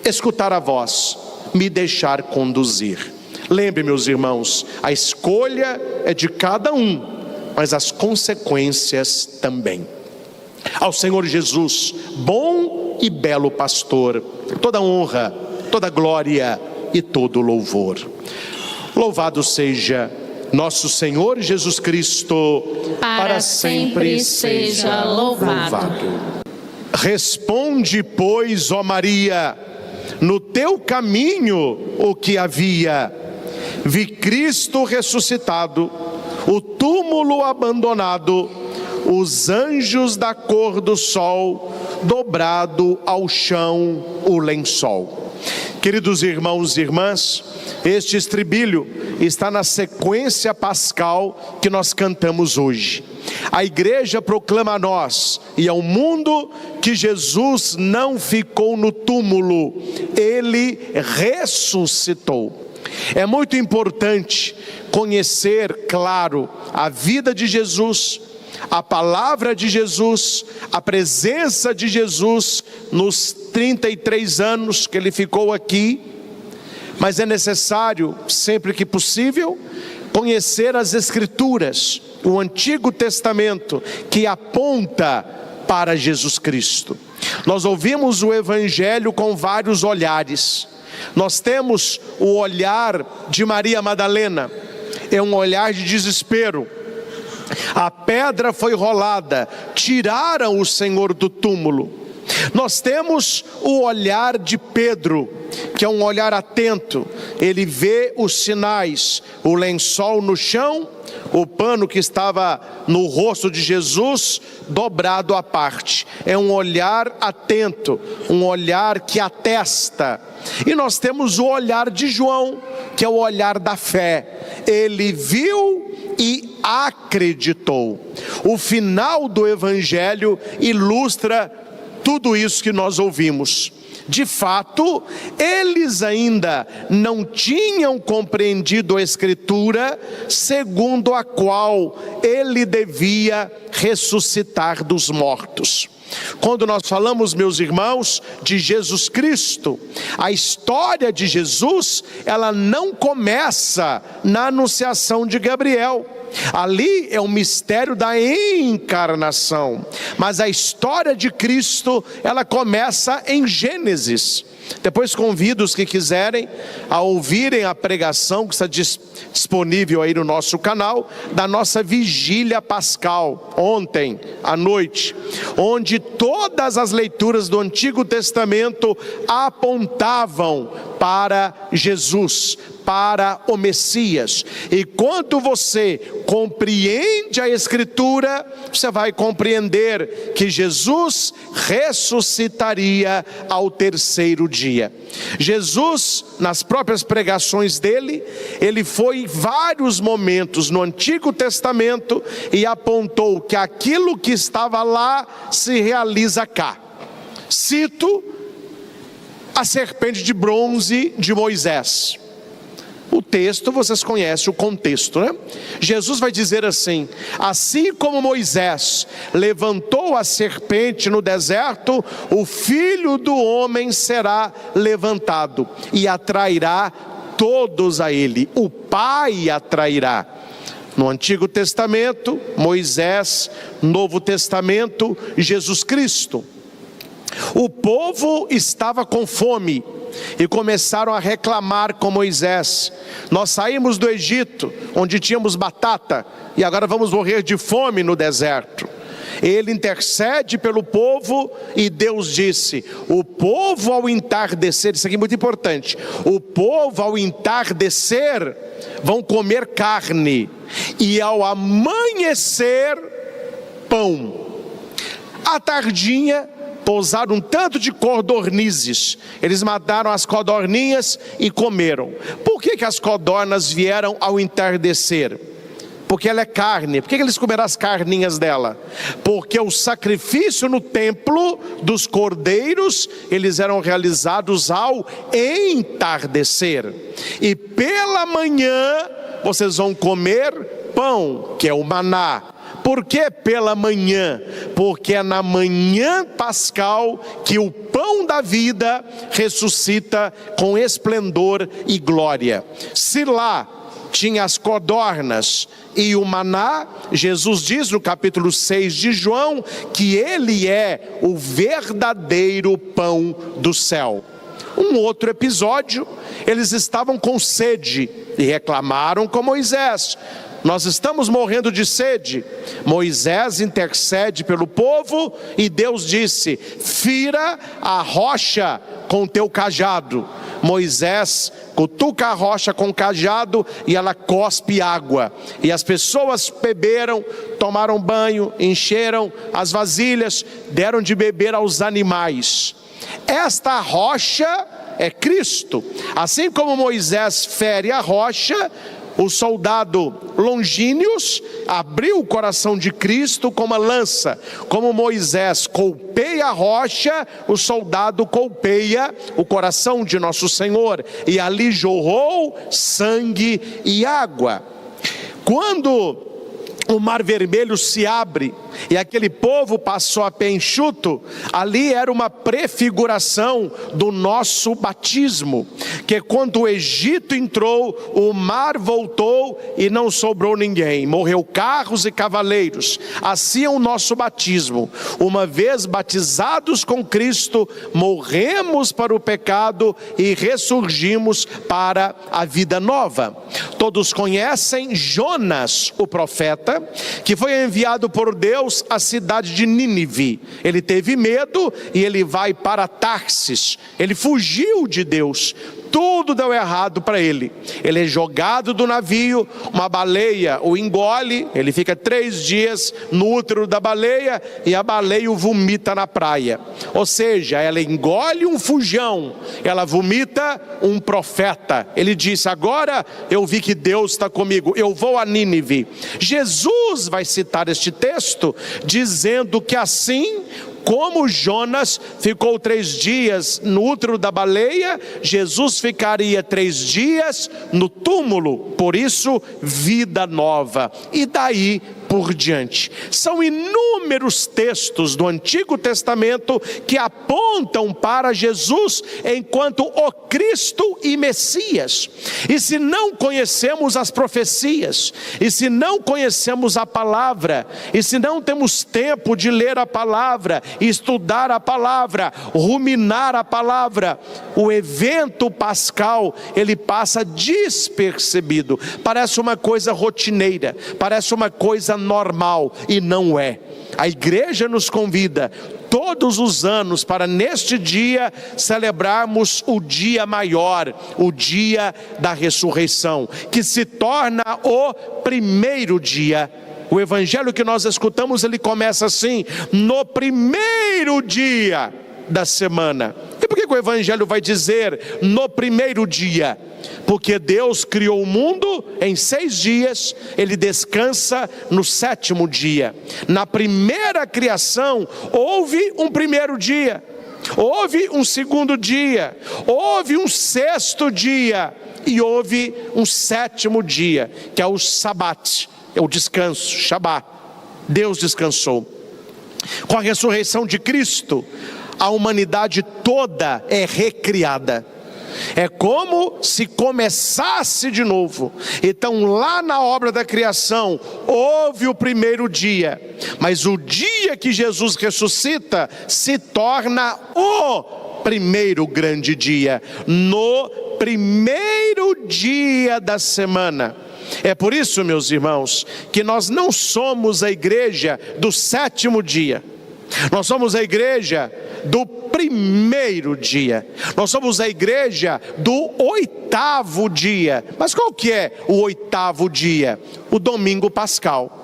escutar a voz, me deixar conduzir. Lembre, meus irmãos, a escolha é de cada um, mas as consequências também. Ao Senhor Jesus, bom e belo pastor, toda honra, toda glória e todo louvor. Louvado seja nosso Senhor Jesus Cristo, para sempre seja louvado. Responde, pois, ó Maria, no teu caminho o que havia. Vi Cristo ressuscitado, o túmulo abandonado, os anjos da cor do sol, dobrado ao chão o lençol. Queridos irmãos e irmãs, este estribilho está na sequência pascal que nós cantamos hoje. A igreja proclama a nós e ao mundo que Jesus não ficou no túmulo, Ele ressuscitou. É muito importante conhecer, claro, a vida de Jesus, a palavra de Jesus, a presença de Jesus nos 33 anos que Ele ficou aqui. Mas é necessário, sempre que possível, conhecer as Escrituras, o Antigo Testamento, que aponta para Jesus Cristo. Nós ouvimos o Evangelho com vários olhares. Nós temos o olhar de Maria Madalena, é um olhar de desespero. A pedra foi rolada, tiraram o Senhor do túmulo. Nós temos o olhar de Pedro, que é um olhar atento. Ele vê os sinais, o lençol no chão, o pano que estava no rosto de Jesus dobrado à parte. É um olhar atento, um olhar que atesta. E nós temos o olhar de João, que é o olhar da fé. Ele viu e acreditou. O final do Evangelho ilustra tudo isso que nós ouvimos. De fato, eles ainda não tinham compreendido a Escritura, segundo a qual Ele devia ressuscitar dos mortos. Quando nós falamos, meus irmãos, de Jesus Cristo, a história de Jesus, ela não começa na anunciação de Gabriel. Ali é o mistério da encarnação, mas a história de Cristo, ela começa em Gênesis. Depois convido os que quiserem a ouvirem a pregação que está disponível aí no nosso canal, da nossa vigília pascal, ontem à noite, onde todas as leituras do Antigo Testamento apontavam para Jesus, para o Messias. E quando você compreende a Escritura, você vai compreender que Jesus ressuscitaria ao terceiro dia. Jesus, nas próprias pregações dele, ele foi em vários momentos no Antigo Testamento e apontou que aquilo que estava lá se realiza cá. Cito a serpente de bronze de Moisés. O texto, vocês conhecem o contexto, né? Jesus vai dizer assim: assim como Moisés levantou a serpente no deserto, o Filho do Homem será levantado e atrairá todos a ele. O Pai atrairá. No Antigo Testamento, Moisés; Novo Testamento, Jesus Cristo. O povo estava com fome e começaram a reclamar com Moisés: nós saímos do Egito, onde tínhamos batata, e agora vamos morrer de fome no deserto. Ele intercede pelo povo e Deus disse: o povo ao entardecer, isso aqui é muito importante, o povo ao entardecer vão comer carne, e ao amanhecer pão. À tardinha pousaram um tanto de codornizes. Eles mataram as codorninhas e comeram. Por que as codornas vieram ao entardecer? Porque ela é carne. Por que eles comeram as carninhas dela? Porque o sacrifício no templo dos cordeiros, eles eram realizados ao entardecer. E pela manhã vocês vão comer pão, que é o maná. Por que pela manhã? Porque é na manhã pascal que o pão da vida ressuscita com esplendor e glória. Se lá tinha as codornas e o maná, Jesus diz no capítulo 6 de João que ele é o verdadeiro pão do céu. Um outro episódio, eles estavam com sede e reclamaram com Moisés: nós estamos morrendo de sede. Moisés intercede pelo povo e Deus disse: fira a rocha com teu cajado. Moisés cutuca a rocha com o cajado e ela cospe água. E as pessoas beberam, tomaram banho, encheram as vasilhas, deram de beber aos animais. Esta rocha é Cristo. Assim como Moisés fere a rocha, o soldado Longínios abriu o coração de Cristo com uma lança. Como Moisés golpeia a rocha, o soldado golpeia o coração de nosso Senhor. E ali jorrou sangue e água. Quando o Mar Vermelho se abre e aquele povo passou a pé enxuto, ali era uma prefiguração do nosso batismo, que quando o Egito entrou, o mar voltou e não sobrou ninguém, morreu carros e cavaleiros. Assim é o nosso batismo. Uma vez batizados com Cristo, morremos para o pecado e ressurgimos para a vida nova. Todos conhecem Jonas, o profeta, que foi enviado por Deus à cidade de Nínive. Ele teve medo e ele vai para Tarsis. Ele fugiu de Deus. Tudo deu errado para ele. Ele é jogado do navio, uma baleia o engole, ele fica 3 dias no útero da baleia e a baleia o vomita na praia. Ou seja, ela engole um fujão, ela vomita um profeta. Ele disse: agora eu vi que Deus está comigo, eu vou a Nínive. Jesus vai citar este texto dizendo que assim como Jonas ficou 3 dias no útero da baleia, Jesus ficaria 3 dias no túmulo. Por isso, vida nova. E daí por diante. São inúmeros textos do Antigo Testamento que apontam para Jesus enquanto o Cristo e Messias. E se não conhecemos as profecias, e se não conhecemos a palavra, e se não temos tempo de ler a palavra, estudar a palavra, ruminar a palavra, o evento pascal, ele passa despercebido. Parece uma coisa rotineira, parece uma coisa normal, e não é. A igreja nos convida todos os anos para neste dia celebrarmos o dia maior, o dia da ressurreição, que se torna o primeiro dia. O evangelho que nós escutamos, ele começa assim: no primeiro dia da semana. E por que o evangelho vai dizer no primeiro dia? Porque Deus criou o mundo em 6 dias, ele descansa no 7º dia. Na primeira criação houve um primeiro dia, houve um segundo dia, houve um 6º dia e houve um 7º dia, que é o Shabat, é o descanso, Shabá. Deus descansou. Com a ressurreição de Cristo, a humanidade toda é recriada. É como se começasse de novo. Então lá na obra da criação houve o primeiro dia, mas o dia que Jesus ressuscita se torna o primeiro grande dia, no primeiro dia da semana. É por isso, meus irmãos, que nós não somos a igreja do sétimo dia. Nós somos a igreja do primeiro dia. Nós somos a igreja do oitavo dia. Mas qual que é o oitavo dia? O domingo pascal.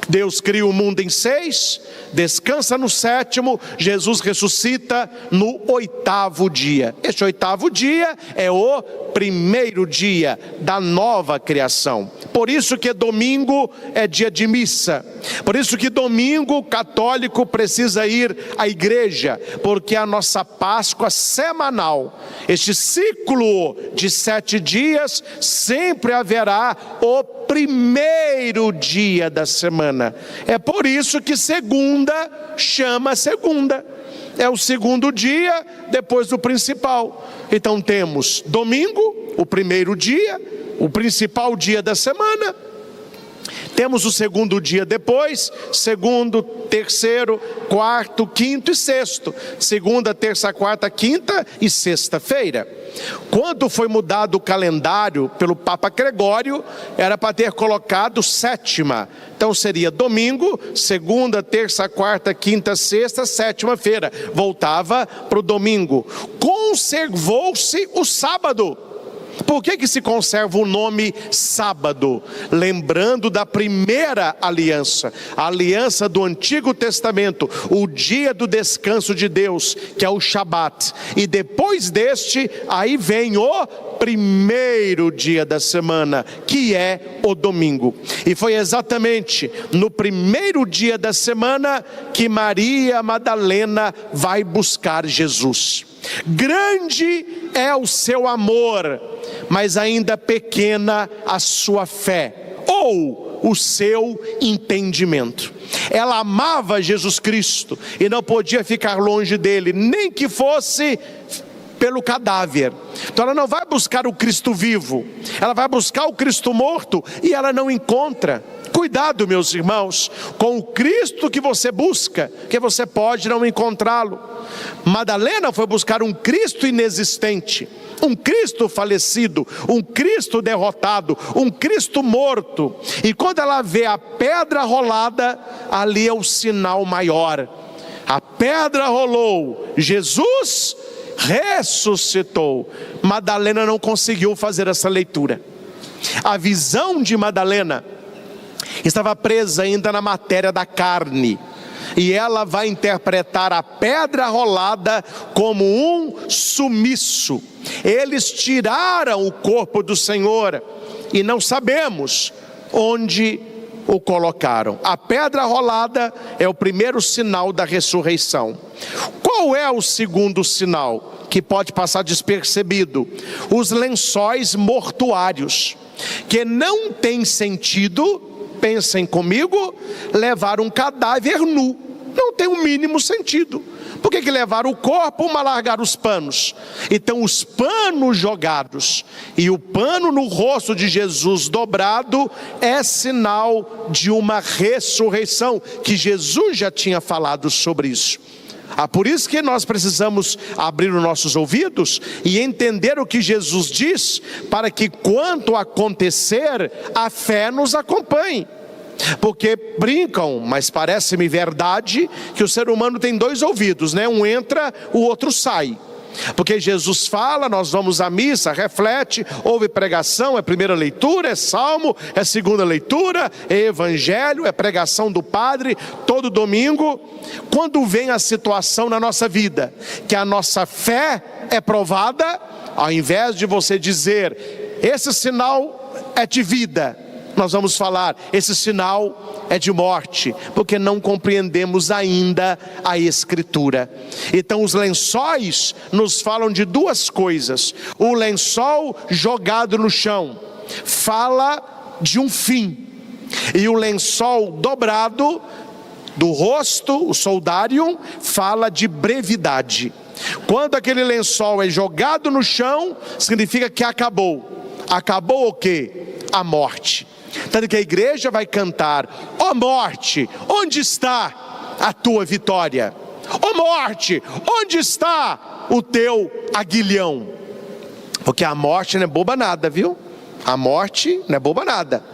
Deus cria o mundo em 6, descansa no sétimo, Jesus ressuscita no oitavo dia. Este oitavo dia é o primeiro dia da nova criação. Por isso que domingo é dia de missa. Por isso que domingo o católico precisa ir à igreja, porque é a nossa Páscoa semanal. Este ciclo de 7 dias sempre haverá o primeiro dia da semana. É por isso que segunda chama segunda. É o segundo dia depois do principal. Então temos domingo, o primeiro dia, o principal dia da semana. Temos o segundo dia depois, segundo, terceiro, quarto, quinto e sexto. Segunda, terça, quarta, quinta e sexta-feira. Quando foi mudado o calendário pelo Papa Gregório, era para ter colocado sétima. Então seria domingo, segunda, terça, quarta, quinta, sexta, sétima-feira. Voltava para o domingo. Conservou-se o sábado. Por que se conserva o nome sábado? Lembrando da primeira aliança, a aliança do Antigo Testamento, o dia do descanso de Deus, que é o Shabat. E depois deste, aí vem o primeiro dia da semana, que é o domingo. E foi exatamente no primeiro dia da semana que Maria Madalena vai buscar Jesus. Grande é o seu amor, mas ainda pequena a sua fé, ou o seu entendimento. Ela amava Jesus Cristo e não podia ficar longe dele, nem que fosse pelo cadáver. Então ela não vai buscar o Cristo vivo, ela vai buscar o Cristo morto e ela não encontra. Cuidado, meus irmãos, com o Cristo que você busca, que você pode não encontrá-lo. Madalena foi buscar um Cristo inexistente, um Cristo falecido, um Cristo derrotado, um Cristo morto. E quando ela vê a pedra rolada, ali é o sinal maior. A pedra rolou, Jesus ressuscitou. Madalena não conseguiu fazer essa leitura. A visão de Madalena estava presa ainda na matéria da carne, e ela vai interpretar a pedra rolada como um sumiço. Eles tiraram o corpo do Senhor e não sabemos onde o colocaram. A pedra rolada é o primeiro sinal da ressurreição. Qual é o segundo sinal que pode passar despercebido? Os lençóis mortuários, que não tem sentido, pensem comigo, levar um cadáver nu. Não tem o mínimo sentido. Por que levar o corpo, mas largar os panos? Então os panos jogados e o pano no rosto de Jesus dobrado é sinal de uma ressurreição, que Jesus já tinha falado sobre isso. Por isso que nós precisamos abrir os nossos ouvidos e entender o que Jesus diz, para que quanto acontecer, a fé nos acompanhe. Porque brincam, mas parece-me verdade, que o ser humano tem 2 ouvidos, né? Um entra, o outro sai. Porque Jesus fala, nós vamos à missa, reflete, ouve pregação, é primeira leitura, é salmo, é segunda leitura, é evangelho, é pregação do padre, todo domingo. Quando vem a situação na nossa vida, que a nossa fé é provada, ao invés de você dizer, esse sinal é de vida, nós vamos falar, esse sinal é de morte, porque não compreendemos ainda a Escritura. Então os lençóis nos falam de 2 coisas. O lençol jogado no chão fala de um fim, e o lençol dobrado do rosto, o soldário, fala de brevidade. Quando aquele lençol é jogado no chão, significa que acabou. Acabou o quê? A morte. Tanto que a igreja vai cantar: ó morte, onde está a tua vitória? Ó morte, onde está o teu aguilhão? Porque a morte não é boba nada, viu? A morte não é boba nada.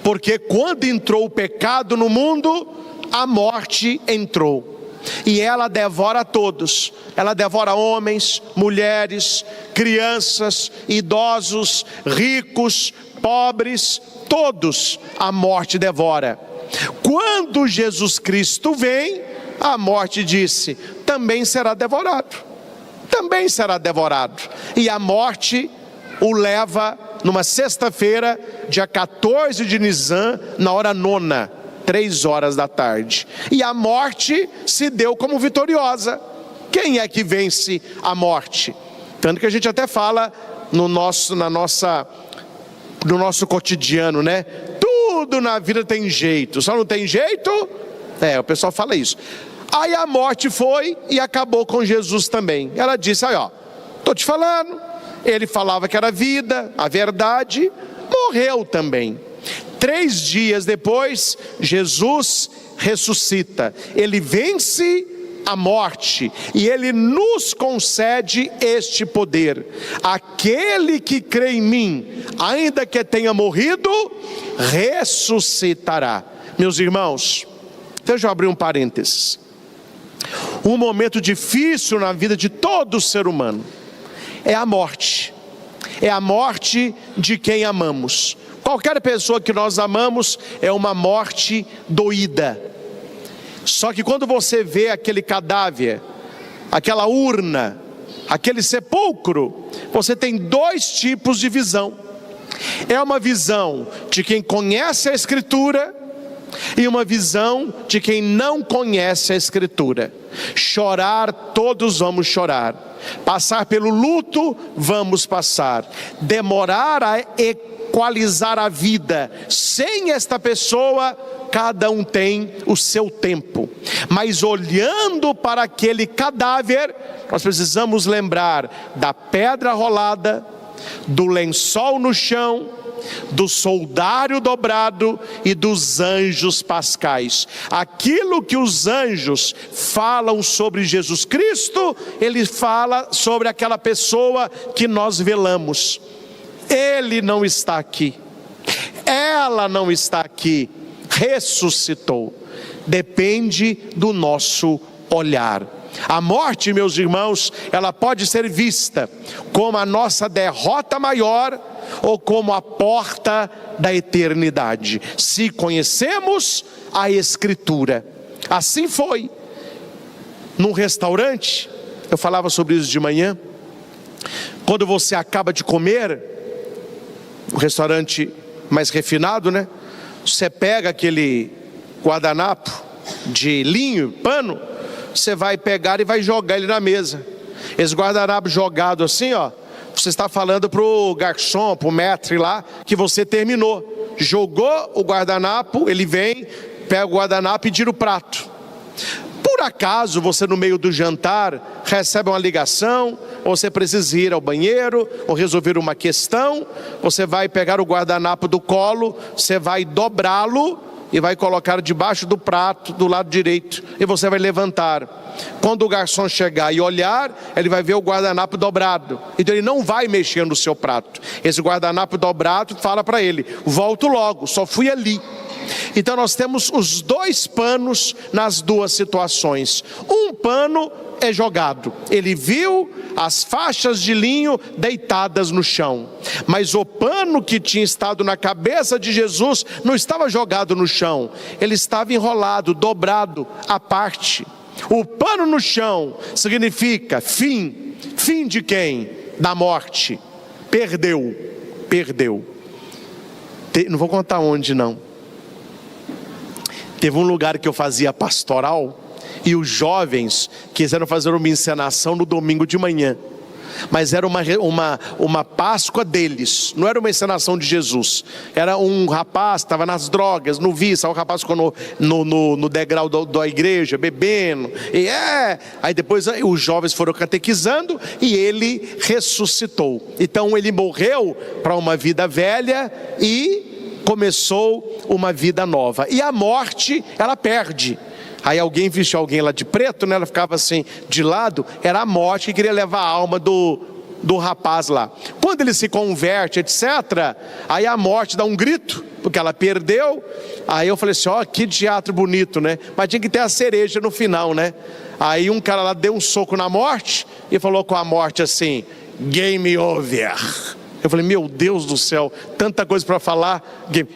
Porque quando entrou o pecado no mundo, a morte entrou. E ela devora todos. Ela devora homens, mulheres, crianças, idosos, ricos, pobres, todos a morte devora. Quando Jesus Cristo vem, a morte disse: também será devorado. Também será devorado. E a morte o leva numa sexta-feira, dia 14 de Nisan, na hora 9, 3 horas da tarde. E a morte se deu como vitoriosa. Quem é que vence a morte? Tanto que a gente até fala no nosso cotidiano, né? Tudo na vida tem jeito, só não tem jeito? O pessoal fala isso. Aí a morte foi e acabou com Jesus também. Ela disse: aí ó, tô te falando. Ele falava que era a vida, a verdade, morreu também. 3 dias depois, Jesus ressuscita. Ele vence a morte e ele nos concede este poder. Aquele que crê em mim, ainda que tenha morrido, ressuscitará. Meus irmãos, deixa eu abrir um parênteses. Um momento difícil na vida de todo ser humano é a morte. É a morte de quem amamos. Qualquer pessoa que nós amamos é uma morte doída. Só que quando você vê aquele cadáver, aquela urna, aquele sepulcro, você tem 2 tipos de visão. É uma visão de quem conhece a Escritura e uma visão de quem não conhece a Escritura. Chorar, todos vamos chorar. Passar pelo luto, vamos passar. Demorar a equalizar a vida. Sem esta pessoa, cada um tem o seu tempo. Mas olhando para aquele cadáver, nós precisamos lembrar da pedra rolada, do lençol no chão, do soldário dobrado e dos anjos pascais. Aquilo que os anjos falam sobre Jesus Cristo, ele fala sobre aquela pessoa que nós velamos. Ele não está aqui, ela não está aqui, ressuscitou. Depende do nosso olhar. A morte, meus irmãos, ela pode ser vista como a nossa derrota maior ou como a porta da eternidade, se conhecemos a Escritura. Assim foi. Num restaurante, eu falava sobre isso de manhã, quando você acaba de comer, um restaurante mais refinado, né? Você pega aquele guardanapo de linho, pano, você vai pegar e vai jogar ele na mesa. Esse guardanapo jogado assim, ó, você está falando para o garçom, para o maître lá, que você terminou. Jogou o guardanapo, ele vem, pega o guardanapo e tira o prato. Por acaso você no meio do jantar recebe uma ligação, ou você precisa ir ao banheiro, ou resolver uma questão, você vai pegar o guardanapo do colo, você vai dobrá-lo e vai colocar debaixo do prato, do lado direito, e você vai levantar. Quando o garçom chegar e olhar, ele vai ver o guardanapo dobrado, então ele não vai mexer no seu prato. Esse guardanapo dobrado fala para ele: volto logo, só fui ali. Então nós temos os 2 panos nas 2 situações. Um pano é jogado, ele viu as faixas de linho deitadas no chão, mas o pano que tinha estado na cabeça de Jesus não estava jogado no chão, ele estava enrolado, dobrado à parte. O pano no chão significa fim. Fim de quem? Da morte. Perdeu. Não vou contar onde não. Teve um lugar que eu fazia pastoral e os jovens quiseram fazer uma encenação no domingo de manhã. mas era uma Páscoa deles, não era uma encenação de Jesus. Era um rapaz que estava nas drogas, no vício, o rapaz ficou no degrau da igreja, bebendo, aí depois os jovens foram catequizando e ele ressuscitou. Então ele morreu para uma vida velha e começou uma vida nova. E a morte, ela perde. Aí alguém vestiu alguém lá de preto, né? Ela ficava assim de lado, era a morte que queria levar a alma do rapaz lá. Quando ele se converte, etc., aí a morte dá um grito, porque ela perdeu. Aí eu falei assim, que teatro bonito, né? Mas tinha que ter a cereja no final, né? Aí um cara lá deu um soco na morte e falou com a morte assim, game over. Eu falei, meu Deus do céu, tanta coisa para falar,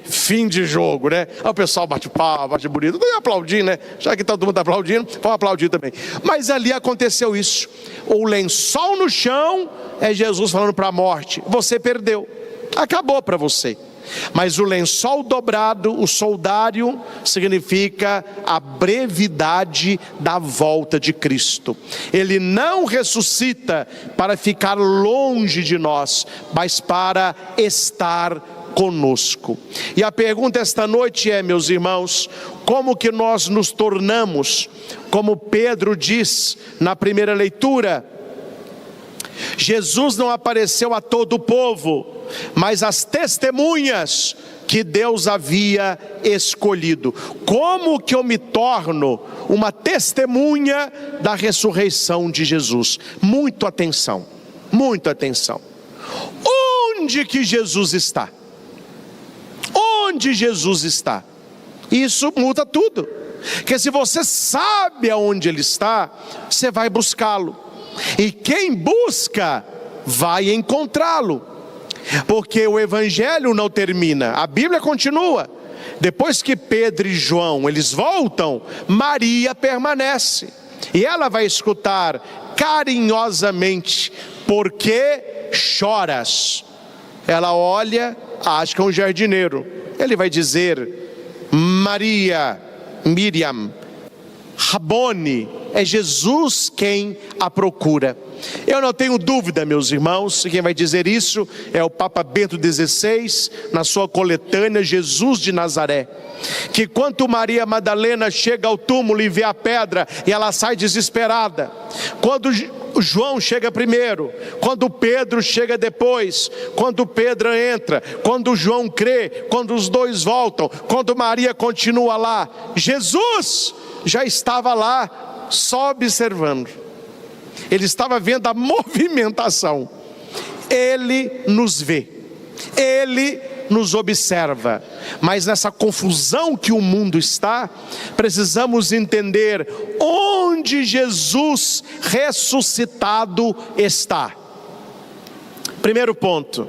fim de jogo, né? Aí o pessoal bate palma, bate bonito, eu ia aplaudir, né? Já que todo mundo está aplaudindo, vamos aplaudir também. Mas ali aconteceu isso, o lençol no chão é Jesus falando para a morte, você perdeu, acabou para você. Mas o lençol dobrado, o soldário, significa a brevidade da volta de Cristo. Ele não ressuscita para ficar longe de nós, mas para estar conosco. E a pergunta esta noite é, meus irmãos, como que nós nos tornamos, como Pedro diz na primeira leitura, Jesus não apareceu a todo o povo, mas as testemunhas que Deus havia escolhido. Como que eu me torno uma testemunha da ressurreição de Jesus? Muito atenção, muita atenção. Onde que Jesus está? Onde Jesus está? Isso muda tudo. Porque se você sabe aonde Ele está, você vai buscá-lo. E quem busca, vai encontrá-lo. Porque o evangelho não termina, a Bíblia continua. Depois que Pedro e João, eles voltam, Maria permanece. E ela vai escutar carinhosamente, por que choras? Ela olha, acha que é um jardineiro. Ele vai dizer, Maria, Miriam, Rabone, é Jesus quem a procura. Eu não tenho dúvida, meus irmãos, quem vai dizer isso é o Papa Bento XVI, na sua coletânea Jesus de Nazaré, que quando Maria Madalena chega ao túmulo e vê a pedra, e ela sai desesperada, quando João chega primeiro, quando Pedro chega depois, quando Pedro entra, quando João crê, quando os dois voltam, quando Maria continua lá, Jesus já estava lá, só observando. Ele estava vendo a movimentação. Ele nos vê, Ele nos observa. Mas nessa confusão que o mundo está, precisamos entender onde Jesus ressuscitado está. Primeiro ponto,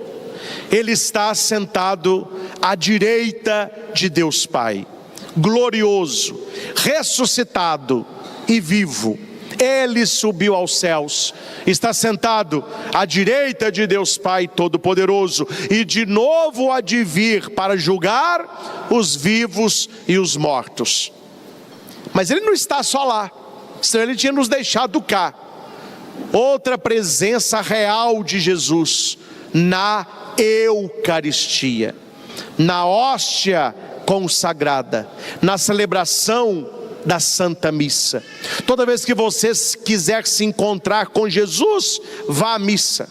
Ele está sentado à direita de Deus Pai, glorioso, ressuscitado e vivo. Ele subiu aos céus, está sentado à direita de Deus Pai Todo-Poderoso, e de novo há de vir para julgar os vivos e os mortos. Mas Ele não está só lá, senão Ele tinha nos deixado cá. Outra presença real de Jesus, na Eucaristia, na hóstia consagrada, na celebração da Santa Missa. Toda vez que você quiser se encontrar com Jesus, vá à missa,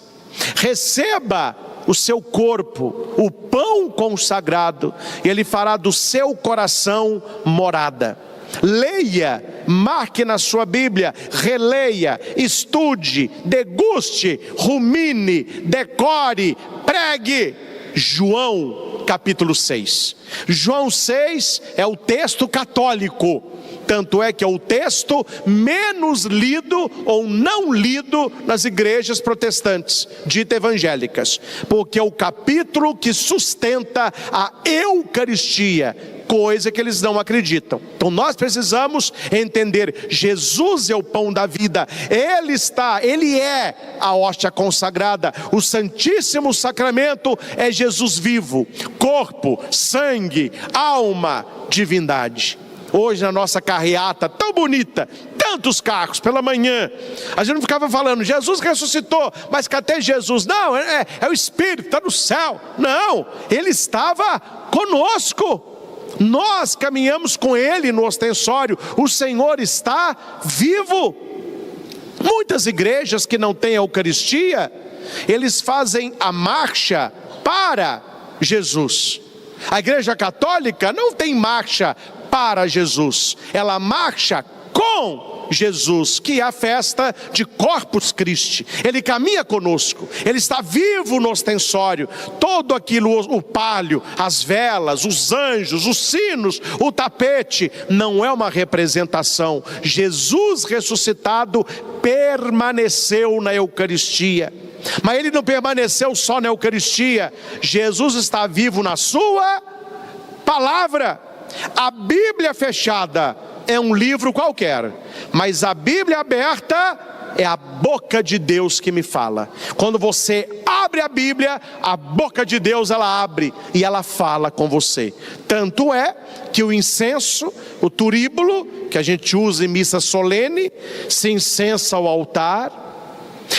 receba o seu corpo, o pão consagrado, e Ele fará do seu coração morada. Leia, marque na sua Bíblia, releia, estude, deguste, rumine, decore, pregue. João capítulo 6. João 6 é o texto católico, tanto é que é o texto menos lido ou não lido nas igrejas protestantes, ditas evangélicas, porque é o capítulo que sustenta a Eucaristia, coisa que eles não acreditam. Então nós precisamos entender, Jesus é o pão da vida, Ele é a hóstia consagrada, o Santíssimo Sacramento é Jesus vivo, corpo, sangue, alma, divindade. Hoje na nossa carreata tão bonita, tantos carros pela manhã, a gente não ficava falando, Jesus ressuscitou, mas cadê Jesus? Não, é o Espírito, está no céu. Não, Ele estava conosco, nós caminhamos com Ele no ostensório, o Senhor está vivo. Muitas igrejas que não têm a Eucaristia, eles fazem a marcha para Jesus. A Igreja Católica não tem marcha para Jesus, ela marcha com Jesus, que é a festa de Corpus Christi. Ele caminha conosco, Ele está vivo no ostensório. Todo aquilo, o palio, as velas, os anjos, os sinos, o tapete, não é uma representação. Jesus ressuscitado permaneceu na Eucaristia. Mas Ele não permaneceu só na Eucaristia, Jesus está vivo na sua palavra. A Bíblia fechada é um livro qualquer, mas a Bíblia aberta é a boca de Deus que me fala. Quando você abre a Bíblia, a boca de Deus ela abre e ela fala com você. Tanto é que o incenso, o turíbulo, que a gente usa em missa solene, se incensa ao altar,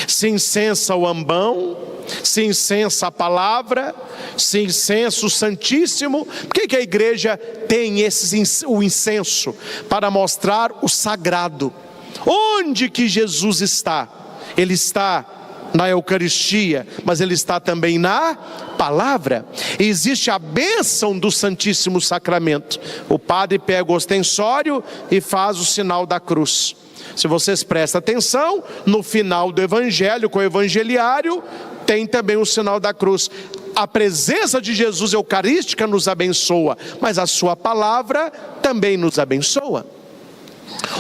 se incensa o ambão, se incensa a palavra, se incensa o Santíssimo. Por que a igreja tem o incenso? Para mostrar o sagrado. Onde que Jesus está? Ele está na Eucaristia, mas Ele está também na palavra. E existe a bênção do Santíssimo Sacramento. O padre pega o ostensório e faz o sinal da cruz. Se vocês prestam atenção, no final do Evangelho, com o Evangeliário, tem também o sinal da cruz. A presença de Jesus eucarística nos abençoa, mas a sua palavra também nos abençoa.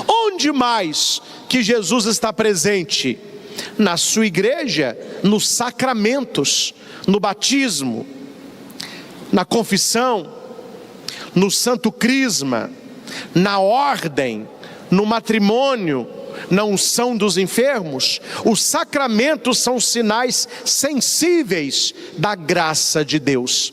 Onde mais que Jesus está presente? Na sua igreja, nos sacramentos, no batismo, na confissão, no santo crisma, na ordem, no matrimônio, na unção dos enfermos. Os sacramentos são sinais sensíveis da graça de Deus.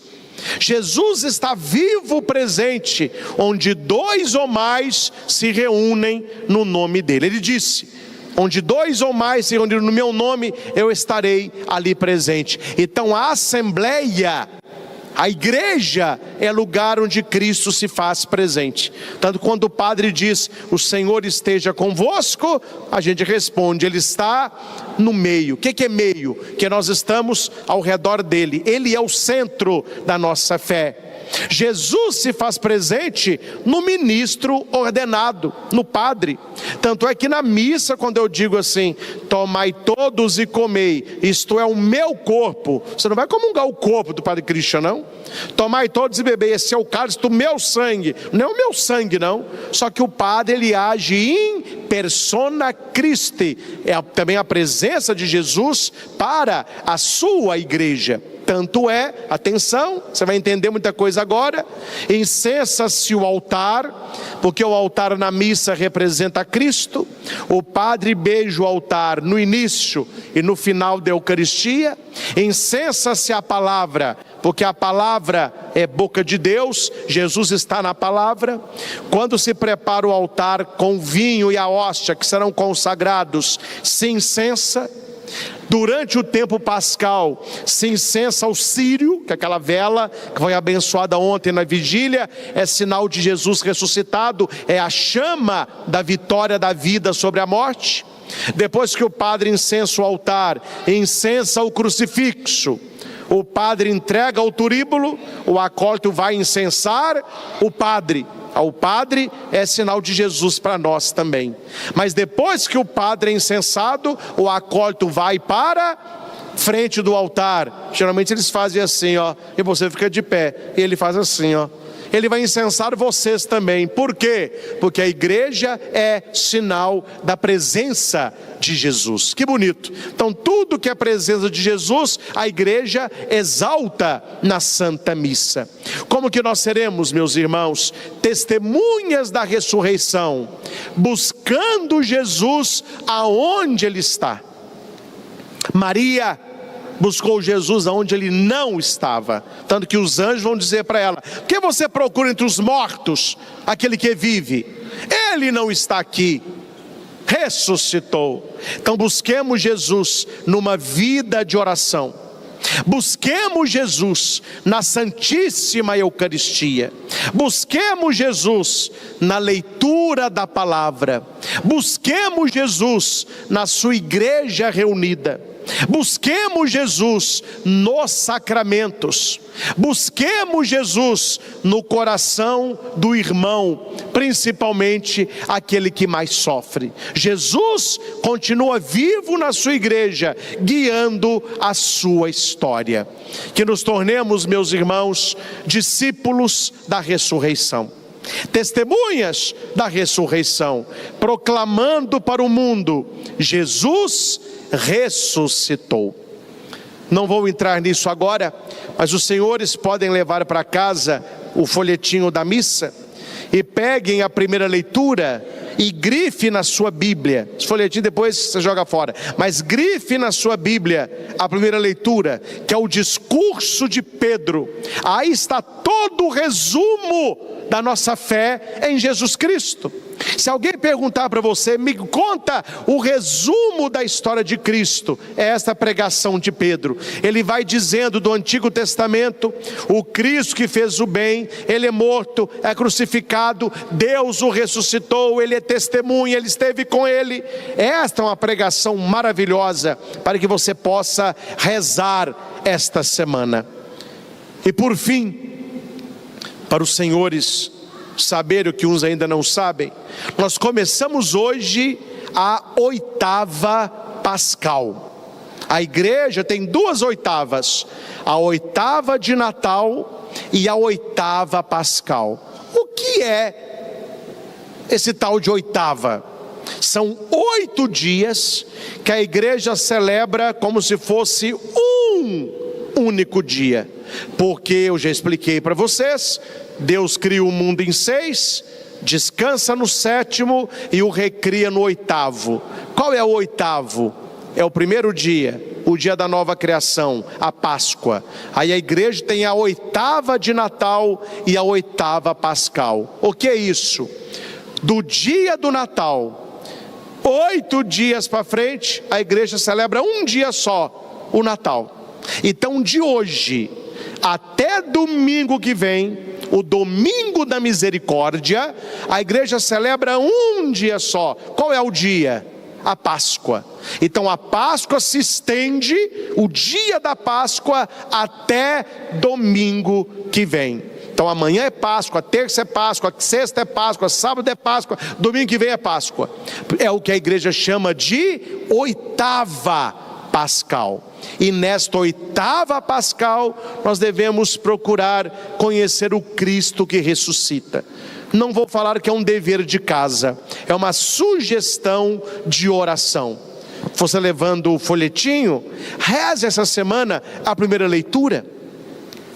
Jesus está vivo, presente, onde 2 ou mais se reúnem no nome dele. Ele disse, onde 2 ou mais se reúnem no meu nome, eu estarei ali presente. Então a assembleia, a igreja é lugar onde Cristo se faz presente. Tanto quando o padre diz, o Senhor esteja convosco, a gente responde, Ele está no meio. O que é meio? Que nós estamos ao redor dele. Ele é o centro da nossa fé. Jesus se faz presente no ministro ordenado, no padre. Tanto é que na missa, quando eu digo assim, tomai todos e comei, isto é o meu corpo, você não vai comungar o corpo do Padre Cristian, não? Tomai todos e bebei, esse é o cálice do meu sangue. Não é o meu sangue, não. Só que o padre, ele age em persona Christi, é também a presença de Jesus para a sua igreja. Tanto é, atenção, você vai entender muita coisa agora, incensa-se o altar, porque o altar na missa representa Cristo, o padre beija o altar no início e no final da Eucaristia, incensa-se a palavra, porque a palavra é boca de Deus, Jesus está na palavra. Quando se prepara o altar com vinho e a hóstia que serão consagrados, se incensa. Durante o tempo pascal se incensa o círio, que é aquela vela que foi abençoada ontem na vigília, é sinal de Jesus ressuscitado, é a chama da vitória da vida sobre a morte. Depois que o padre incensa o altar, incensa o crucifixo, o padre entrega o turíbulo, o acólito vai incensar o padre. O padre é sinal de Jesus para nós também. Mas depois que o padre é incensado, o acólito vai para frente do altar. Geralmente eles fazem assim, ó, e você fica de pé. E ele faz assim, ó. Ele vai incensar vocês também. Por quê? Porque a igreja é sinal da presença de Jesus. Que bonito. Então tudo que é presença de Jesus, a igreja exalta na Santa Missa. Como que nós seremos, meus irmãos, testemunhas da ressurreição, buscando Jesus aonde Ele está. Maria buscou Jesus aonde ele não estava, tanto que os anjos vão dizer para ela: por que você procura entre os mortos aquele que vive? Ele não está aqui, ressuscitou. Então busquemos Jesus numa vida de oração, busquemos Jesus na Santíssima Eucaristia, busquemos Jesus na leitura da palavra, busquemos Jesus na sua igreja reunida, busquemos Jesus nos sacramentos, busquemos Jesus no coração do irmão, principalmente aquele que mais sofre. Jesus continua vivo na sua igreja, guiando a sua história. Que nos tornemos, meus irmãos, discípulos da ressurreição, testemunhas da ressurreição, proclamando para o mundo: Jesus ressuscitou. Não vou entrar nisso agora, mas os senhores podem levar para casa o folhetinho da missa e peguem a primeira leitura e grife na sua Bíblia. Esse folhetinho depois você joga fora, mas grife na sua Bíblia a primeira leitura, que é o discurso de Pedro. Aí está todo o resumo da nossa fé em Jesus Cristo. Se alguém perguntar para você: me conta o resumo da história de Cristo, é esta pregação de Pedro. Ele vai dizendo do Antigo Testamento: o Cristo que fez o bem, ele é morto, é crucificado, Deus o ressuscitou, ele é testemunha, ele esteve com ele. Esta é uma pregação maravilhosa para que você possa rezar esta semana. E por fim, para os senhores saber o que uns ainda não sabem, nós começamos hoje a oitava pascal. A igreja tem duas oitavas: a oitava de Natal e a oitava pascal. O que é esse tal de oitava? São 8 dias que a igreja celebra como se fosse um único dia, porque eu já expliquei para vocês, Deus cria o mundo em 6, descansa no 7º e o recria no 8º. Qual é o 8º? É o primeiro dia, o dia da nova criação, a Páscoa. Aí a igreja tem a oitava de Natal e a oitava pascal. O que é isso? Do dia do Natal, 8 dias para frente, a igreja celebra um dia só, o Natal. Então de hoje até domingo que vem, o domingo da misericórdia, a igreja celebra um dia só. Qual é o dia? A Páscoa. Então a Páscoa se estende, o dia da Páscoa, até domingo que vem. Então amanhã é Páscoa, terça é Páscoa, sexta é Páscoa, sábado é Páscoa, domingo que vem é Páscoa. É o que a igreja chama de oitava pascal. E nesta oitava pascal nós devemos procurar conhecer o Cristo que ressuscita. Não vou falar que é um dever de casa, é uma sugestão de oração. Você levando o folhetinho, reze essa semana a primeira leitura.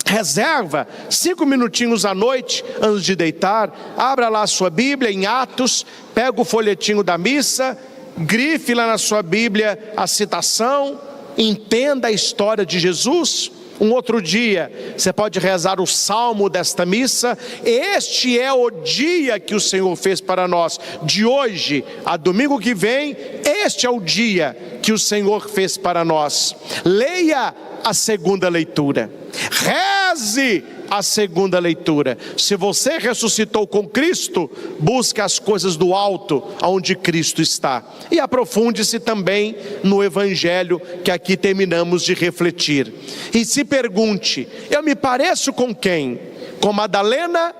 Reserva 5 minutinhos à noite, antes de deitar, abra lá a sua Bíblia em Atos, pega o folhetinho da missa, grife lá na sua Bíblia a citação, entenda a história de Jesus. Um outro dia, você pode rezar o salmo desta missa. Este é o dia que o Senhor fez para nós. De hoje a domingo que vem, este é o dia que o Senhor fez para nós. Leia a segunda leitura. Reze a segunda leitura. Se você ressuscitou com Cristo, busque as coisas do alto, onde Cristo está. E aprofunde-se também no Evangelho que aqui terminamos de refletir. E se pergunte: eu me pareço com quem? Com Madalena?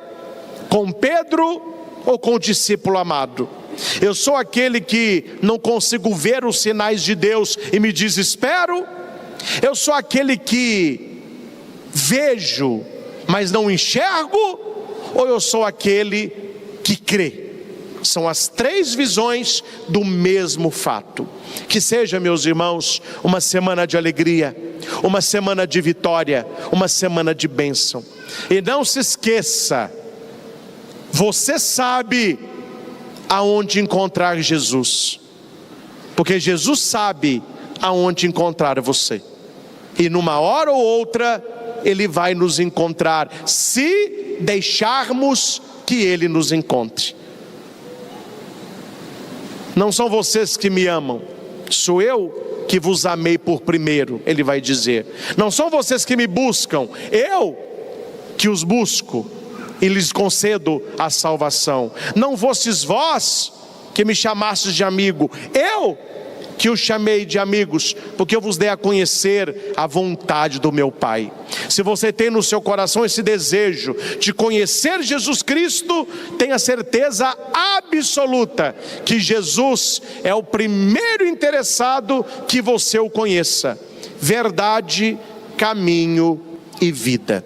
Com Pedro? Ou com o discípulo amado? Eu sou aquele que não consigo ver os sinais de Deus e me desespero? Eu sou aquele que vejo, mas não enxergo? Ou eu sou aquele que crê? São as 3 visões do mesmo fato. Que seja, meus irmãos, uma semana de alegria, uma semana de vitória, uma semana de bênção. E não se esqueça, você sabe aonde encontrar Jesus, porque Jesus sabe aonde encontrar você. E numa hora ou outra, Ele vai nos encontrar, se deixarmos que Ele nos encontre. Não são vocês que me amam, sou eu que vos amei por primeiro, Ele vai dizer. Não são vocês que me buscam, eu que os busco e lhes concedo a salvação. Não fostes vós que me chamastes de amigo, eu que os chamei de amigos, porque eu vos dei a conhecer a vontade do meu Pai. Se você tem no seu coração esse desejo de conhecer Jesus Cristo, tenha certeza absoluta que Jesus é o primeiro interessado que você o conheça. Verdade, caminho e vida.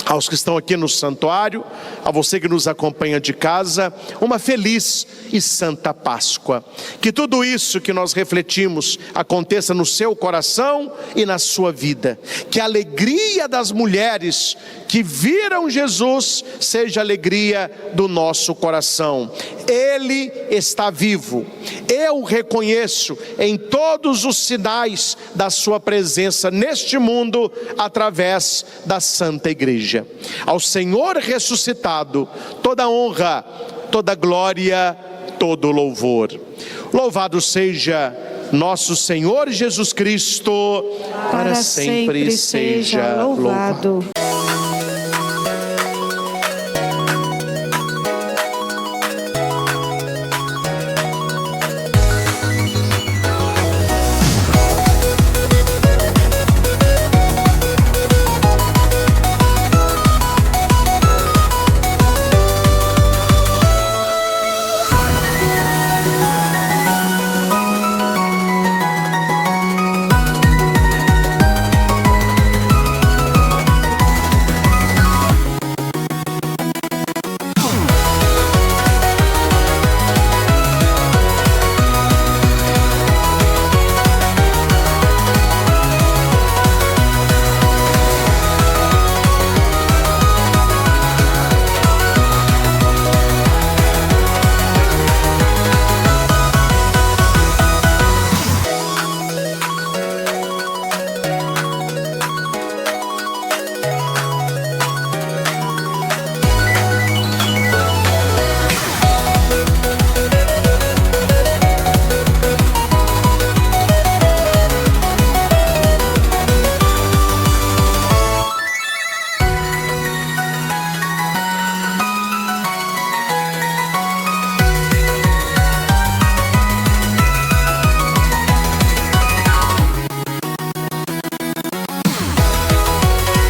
Aos que estão aqui no santuário, a você que nos acompanha de casa, uma feliz e santa Páscoa. Que tudo isso que nós refletimos aconteça no seu coração e na sua vida. Que a alegria das mulheres que viram Jesus seja a alegria do nosso coração. Ele está vivo. Eu reconheço em todos os sinais da sua presença neste mundo através da Santa Igreja. Ao Senhor ressuscitado, toda honra, toda glória, todo louvor. Louvado seja nosso Senhor Jesus Cristo, para sempre seja louvado.